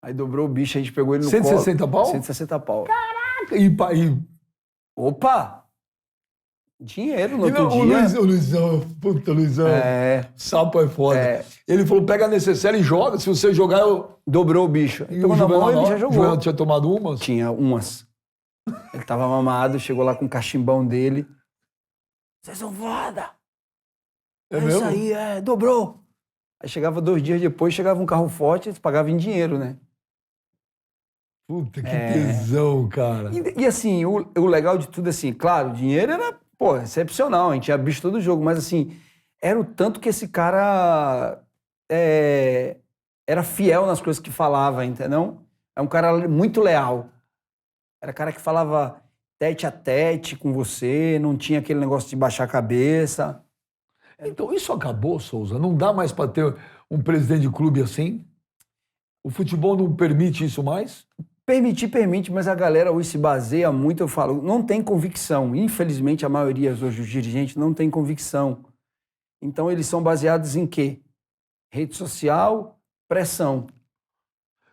Aí dobrou o bicho, a gente pegou ele no 160 colo. pau? 160 pau. Caraca! Opa! Dinheiro no E outro não, dia. O Luizão, puta, Luizão. Sapo é foda. Ele falou, pega a necessaire e joga. Se você jogar, eu... Dobrou o bicho. E o Juvenal, ele já jogou. O Juvenal tinha tomado umas? Tinha umas. Ele tava mamado, chegou lá com o cachimbão dele. Vocês são foda! É mesmo? Isso aí, dobrou. Aí chegava 2 dias depois, chegava um carro forte, eles pagavam em dinheiro, né? Puta, que tesão, cara. E assim, o legal de tudo, assim, claro, o dinheiro era, pô, excepcional, a gente tinha visto todo o jogo, mas assim, era o tanto que esse cara era fiel nas coisas que falava, entendeu? É um cara muito leal. Era cara que falava tete a tete com você, não tinha aquele negócio de baixar a cabeça. Então, isso acabou, Souza? Não dá mais para ter um presidente de clube assim? O futebol não permite isso mais? Permite, mas a galera hoje se baseia muito, eu falo, não tem convicção. Infelizmente, a maioria hoje dos dirigentes não tem convicção. Então, eles são baseados em quê? Rede social, pressão.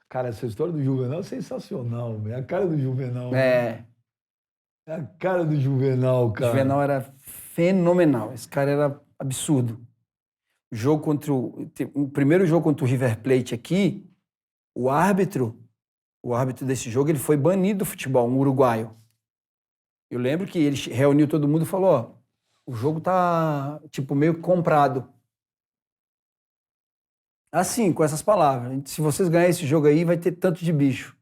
Cara, essa história do Juvenal é sensacional, velho. É a cara do Juvenal. Né? É a cara do Juvenal, O cara. Juvenal era fenomenal. Esse cara era absurdo. O primeiro jogo contra o River Plate aqui, o árbitro desse jogo, ele foi banido do futebol, um uruguaio. Eu lembro que ele reuniu todo mundo e falou, ó, o jogo tá, tipo, meio comprado. Assim, com essas palavras. Se vocês ganharem esse jogo aí, vai ter tanto de bicho.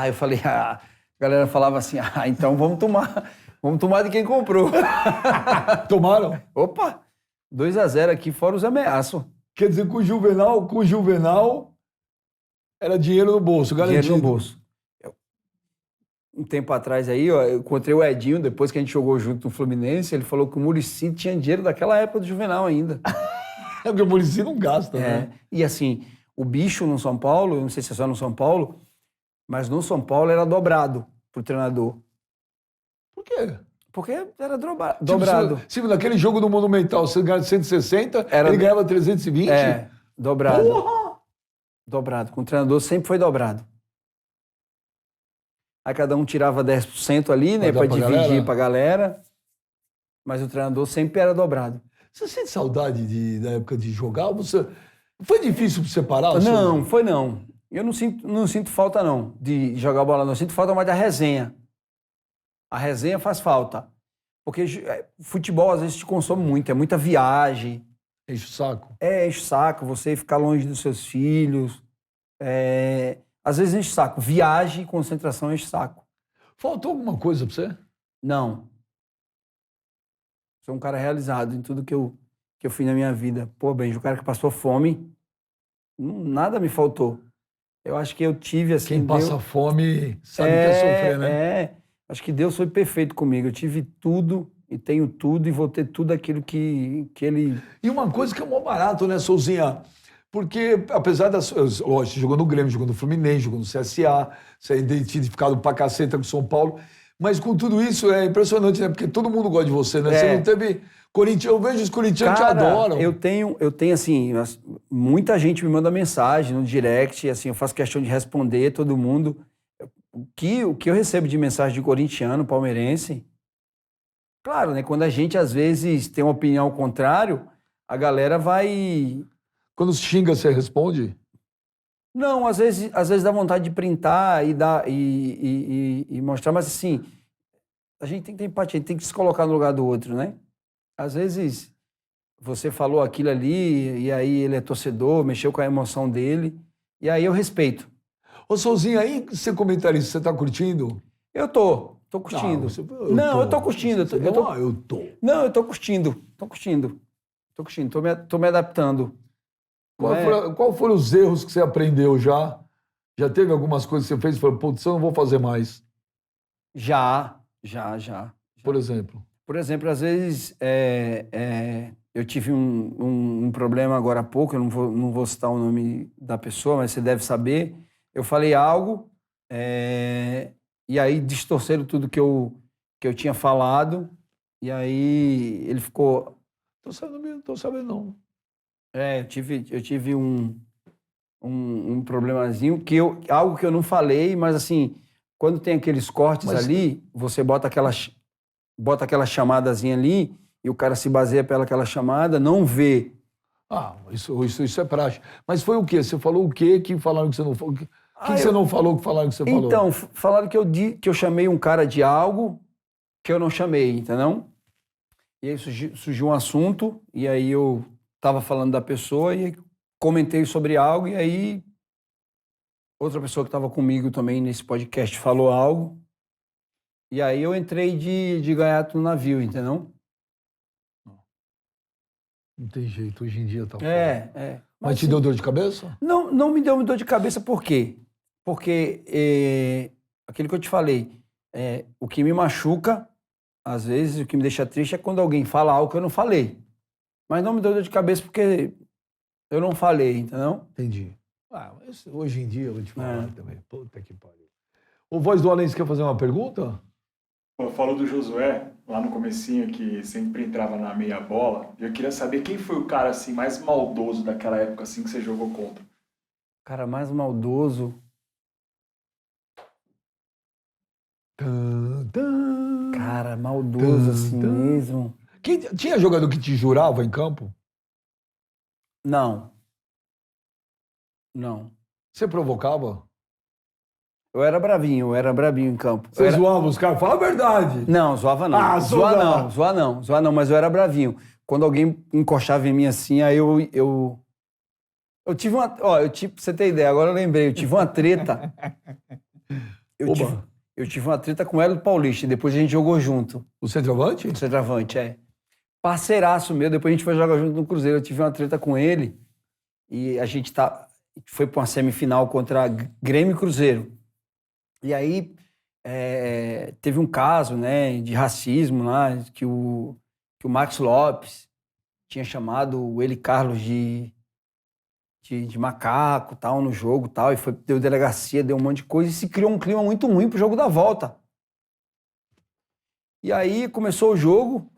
Eu falei, a galera falava assim, então vamos tomar de quem comprou. Tomaram? Opa, 2-0 aqui, fora os ameaços. Quer dizer, com o Juvenal era dinheiro no bolso, garantido. Dinheiro no bolso. Um tempo atrás aí, ó, eu encontrei o Edinho, depois que a gente jogou junto no Fluminense, ele falou que o Muricy tinha dinheiro daquela época do Juvenal ainda. É porque o Muricy não gasta, né? E assim, o bicho no São Paulo, eu não sei se é só no São Paulo, mas no São Paulo era dobrado pro treinador. Por quê? Porque era dobrado. Se naquele jogo do Monumental você ganhava 160, ele ganhava 320? Dobrado. Porra! Dobrado. Com o treinador sempre foi dobrado. Aí cada um tirava 10% ali, né, para dividir pra galera. Mas o treinador sempre era dobrado. Você sente saudade da época de jogar? Foi difícil separar? Não, foi não. Eu não sinto falta, não, de jogar bola. Não sinto falta mais da resenha. A resenha faz falta. Porque futebol, às vezes, te consome muito. É muita viagem. Enche o saco? Enche o saco. Você ficar longe dos seus filhos. Às vezes enche o saco. Viagem e concentração enche o saco. Faltou alguma coisa pra você? Não. Sou um cara realizado em tudo que eu fiz na minha vida. Pô, Benji, o cara que passou fome, nada me faltou. Eu acho que eu tive, assim... Quem passa fome sabe o que é sofrer, né? Acho que Deus foi perfeito comigo. Eu tive tudo e tenho tudo e vou ter tudo aquilo que ele... E uma coisa que é mó barato, né, Souzinha? Porque, apesar das... Lógico, você jogou no Grêmio, jogou no Fluminense, jogou no CSA, você é identificado pra caceta com o São Paulo, mas com tudo isso é impressionante, né? Porque todo mundo gosta de você, né? Você não teve... Eu vejo os corintianos te adoram. Eu tenho, assim, muita gente me manda mensagem no direct, assim, eu faço questão de responder todo mundo. O que eu recebo de mensagem de corintiano, palmeirense, claro, né? Quando a gente, às vezes, tem uma opinião ao contrário, a galera vai... Quando xinga, você responde? Não, às vezes dá vontade de printar e mostrar, mas assim, a gente tem que ter empatia, a gente tem que se colocar no lugar do outro, né? Às vezes você falou aquilo ali e aí ele é torcedor, mexeu com a emoção dele e aí eu respeito. Ô, Souzinho, aí você comentarista, você tá curtindo? Eu tô curtindo. Eu tô curtindo. Não, eu tô curtindo. Tô me adaptando. Qual foram os erros que você aprendeu já? Já teve algumas coisas que você fez e falou, putz, eu não vou fazer mais? Já. Por exemplo? Por exemplo, às vezes eu tive um problema agora há pouco, eu não vou citar o nome da pessoa, mas você deve saber. Eu falei algo e aí distorceram tudo que eu tinha falado e aí ele ficou... Tô sabendo não. Eu tive um problemazinho, algo que eu não falei, mas assim, quando tem aqueles cortes ali, você bota aquela chamadazinha ali e o cara se baseia pelaquela chamada, não vê. Isso é prático. Mas foi o quê? Você falou o quê que falaram que você não falou? O que você não falou que falaram que você falou? Então, falaram que eu chamei um cara de algo que eu não chamei, entendeu? E aí surgiu um assunto e aí eu estava falando da pessoa e comentei sobre algo e aí outra pessoa que estava comigo também nesse podcast falou algo. E aí eu entrei de gaiato no navio, entendeu? Não tem jeito, hoje em dia tá fora. Mas te deu dor de cabeça? Não me deu dor de cabeça, por quê? Porque aquilo que eu te falei, o que me machuca, às vezes, o que me deixa triste é quando alguém fala algo que eu não falei. Mas não me deu dor de cabeça porque eu não falei, entendeu? Entendi. Mas hoje em dia eu vou te falar também. Puta que pariu. O Voz do Além, você quer fazer uma pergunta? Pô, falou do Josué, lá no comecinho, que sempre entrava na meia bola. Eu queria saber quem foi o cara assim, mais maldoso daquela época assim, que você jogou contra. Cara, mais maldoso. Cara, maldoso assim mesmo. Tinha jogador que te jurava em campo? Não. Você provocava? Eu era bravinho em campo. Você zoava os caras? Fala a verdade. Não, zoava não. Zoar não, mas eu era bravinho. Quando alguém encostava em mim assim, aí eu tive uma... Ó, pra você ter ideia, agora eu lembrei, eu tive uma treta. Eu tive uma treta com o Hélio Paulista, e depois a gente jogou junto. O centroavante? O centroavante, parceiraço meu, depois a gente foi jogar junto no Cruzeiro. Eu tive uma treta com ele e a gente foi para uma semifinal contra Grêmio e Cruzeiro. E aí teve um caso, né, de racismo lá, que o Max Lopes tinha chamado o Eli Carlos de macaco, tal, no jogo, tal, e deu delegacia, deu um monte de coisa, e se criou um clima muito ruim pro jogo da volta. E aí começou o jogo,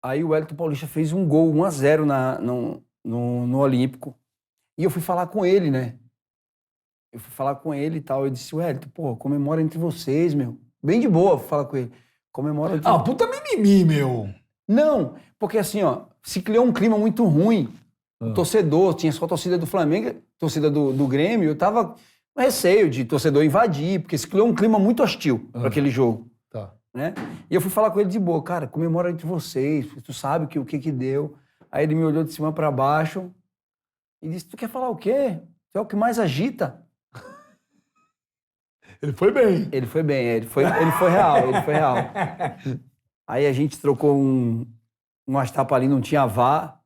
aí o Wellington Paulista fez um gol, 1-0 no Olímpico. E eu fui falar com ele, né? Eu fui falar com ele e tal, eu disse, Wellington, pô, comemora entre vocês, meu. Bem de boa, fui falar com ele. Comemora entre... puta mimimi, meu. Não, porque assim, ó, se criou um clima muito ruim. O torcedor, tinha só a torcida do Flamengo, torcida do Grêmio, eu tava com receio de torcedor invadir, porque se criou um clima muito hostil para aquele jogo. Tá. Né? E eu fui falar com ele de boa, cara, comemora entre vocês, tu sabe o que deu. Aí ele me olhou de cima para baixo e disse, tu quer falar o quê? Tu é o que mais agita. Ele foi bem. Ele foi real. Aí a gente trocou umas tapas ali, não tinha VAR.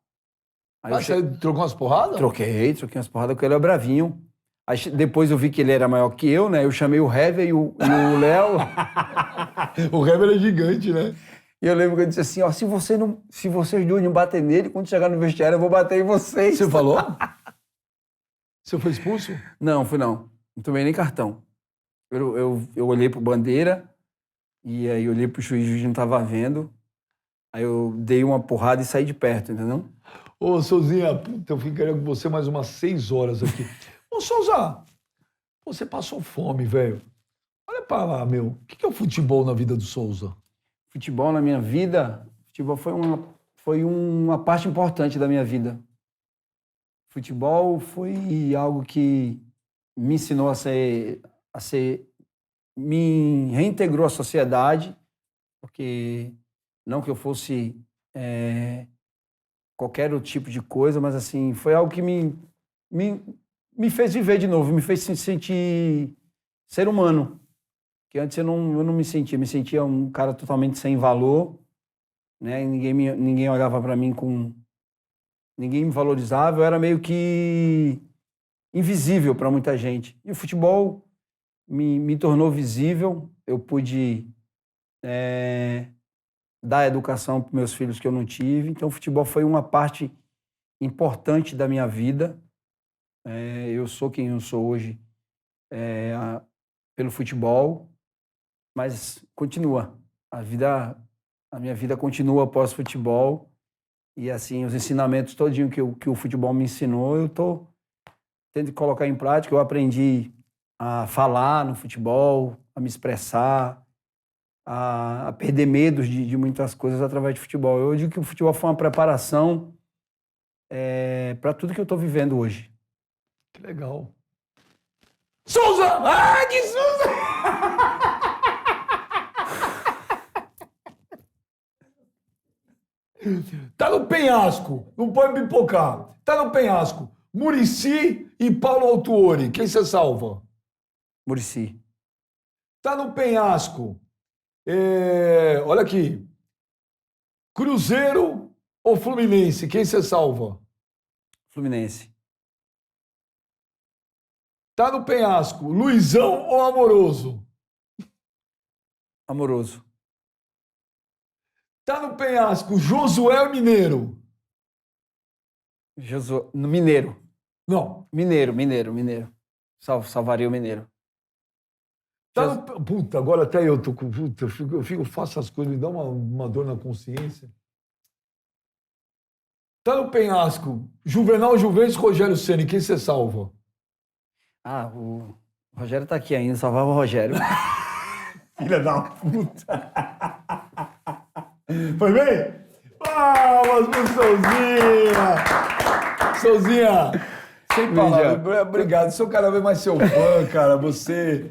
Aí você trocou umas porradas? Troquei umas porradas com ele, é bravinho. Aí depois eu vi que ele era maior que eu, né? Eu chamei o Hever e o Léo. O Hever é gigante, né? E eu lembro que eu disse assim, ó, se vocês dois não baterem nele, quando chegar no vestiário eu vou bater em vocês. Você falou? Você foi expulso? Não, fui não. Não tomei nem cartão. Eu olhei pro bandeira e aí olhei pro juiz, o juiz não tava vendo. Aí eu dei uma porrada e saí de perto, entendeu? Ô, Souzinha, puta, eu ficaria com você mais umas 6 horas aqui. Ô, Souza, você passou fome, velho. Olha pra lá, meu. O que é o futebol na vida do Souza? Futebol na minha vida? Futebol foi uma parte importante da minha vida. Futebol foi algo que me ensinou me reintegrou à sociedade, porque não que eu fosse qualquer outro tipo de coisa, mas assim, foi algo que me fez viver de novo, me fez sentir ser humano. Que antes eu não me sentia um cara totalmente sem valor, né? Ninguém olhava para mim ninguém me valorizava, eu era meio que invisível para muita gente. E o futebol me tornou visível, eu pude dar educação para meus filhos que eu não tive. Então, o futebol foi uma parte importante da minha vida. Eu sou quem eu sou hoje pelo futebol, mas continua. A minha vida continua após futebol. E, assim, os ensinamentos todinho que o futebol me ensinou, eu estou tendo que colocar em prática. Eu aprendi a falar no futebol, a me expressar, a perder medos de muitas coisas através de futebol. Eu digo que o futebol foi uma preparação para tudo que eu estou vivendo hoje. Que legal. Souza! Ah, que Souza! Tá no penhasco, não pode pipocar. Tá no penhasco. Muricy e Paulo Autuori. Quem você salva? Muricy. Tá no penhasco. Olha aqui. Cruzeiro ou Fluminense? Quem você salva? Fluminense. Tá no penhasco. Luizão ou Amoroso? Amoroso. Tá no penhasco. Josué ou Mineiro? No Mineiro. Não. Mineiro. Salvaria o Mineiro. Tá no... Puta, agora até eu tô com... Puta, eu faço as coisas, me dá uma dor na consciência. Tá no penhasco. Juvenal Juventus, Rogério Ceni, quem você salva? O Rogério tá aqui ainda, salvava o Rogério. Filha da puta. Foi bem? Palmas pro Souzinha! Souzinha, sem palavras. Obrigado. Sou cada vez mais seu fã, cara. Você,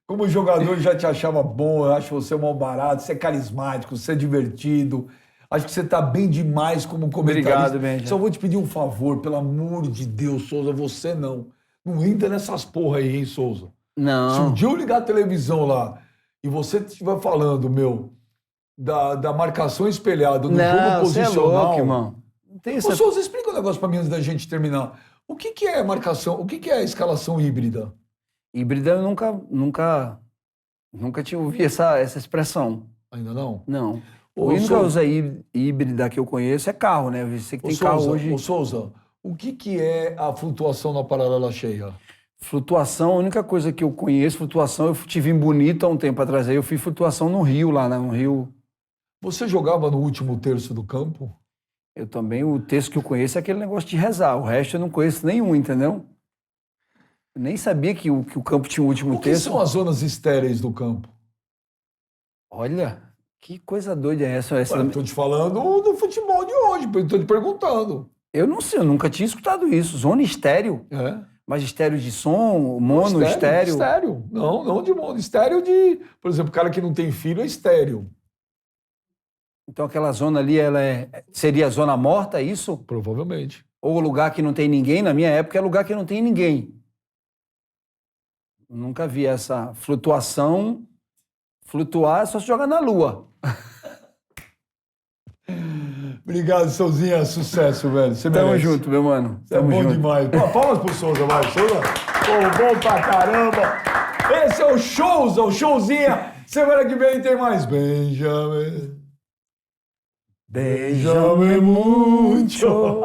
como jogador, já te achava bom. Eu acho você mal barato. Você é carismático, você é divertido. Acho que você tá bem demais como comentarista. Obrigado, Benja. Só vou te pedir um favor, pelo amor de Deus, Souza, você não. Não entra nessas porra aí, hein, Souza? Não. Se um dia eu ligar a televisão lá e você estiver falando, da marcação espelhada no jogo posicional... Você é louco, irmão. Não tem Ô, Souza, explica um negócio pra mim antes da gente terminar. O que é marcação? O que é a escalação híbrida? Híbrida eu nunca tinha ouvido essa expressão. Ainda não? Não. Ô, A única Souza, híbrida que eu conheço é carro, né? Você que tem carro hoje. Ô, Souza, o que é a flutuação na paralela cheia? Flutuação, a única coisa que eu conheço, flutuação, eu tive em Bonito há um tempo atrás. Aí eu fiz flutuação no Rio, lá no Rio. Você jogava no último terço do campo? Eu também, o texto que eu conheço é aquele negócio de rezar. O resto eu não conheço nenhum, entendeu? Eu nem sabia que o campo tinha o último O que terço. são as zonas estéreis do campo? Olha, que coisa doida é essa? Estou te falando do futebol de hoje, estou te perguntando. Eu não sei, eu nunca tinha escutado isso. Zona estéreo? É? Mas estéreo de som, mono, estéreo? Estéreo. Não de mono. Estéreo de... Por exemplo, o cara que não tem filho é estéreo. Então aquela zona ali, seria a zona morta, é isso? Provavelmente. Ou o lugar que não tem ninguém? Na minha época é lugar que não tem ninguém. Nunca vi essa flutuação. Flutuar é só se jogar na lua. Obrigado, Souzinha. Sucesso, velho. Você Tamo merece. junto, meu mano. Você é bom demais. Pô, palmas pro Souza, vai. Souza, pô, bom pra caramba. Esse é o Showzinha. Semana que vem tem mais. Benjamin. Benjamin muito.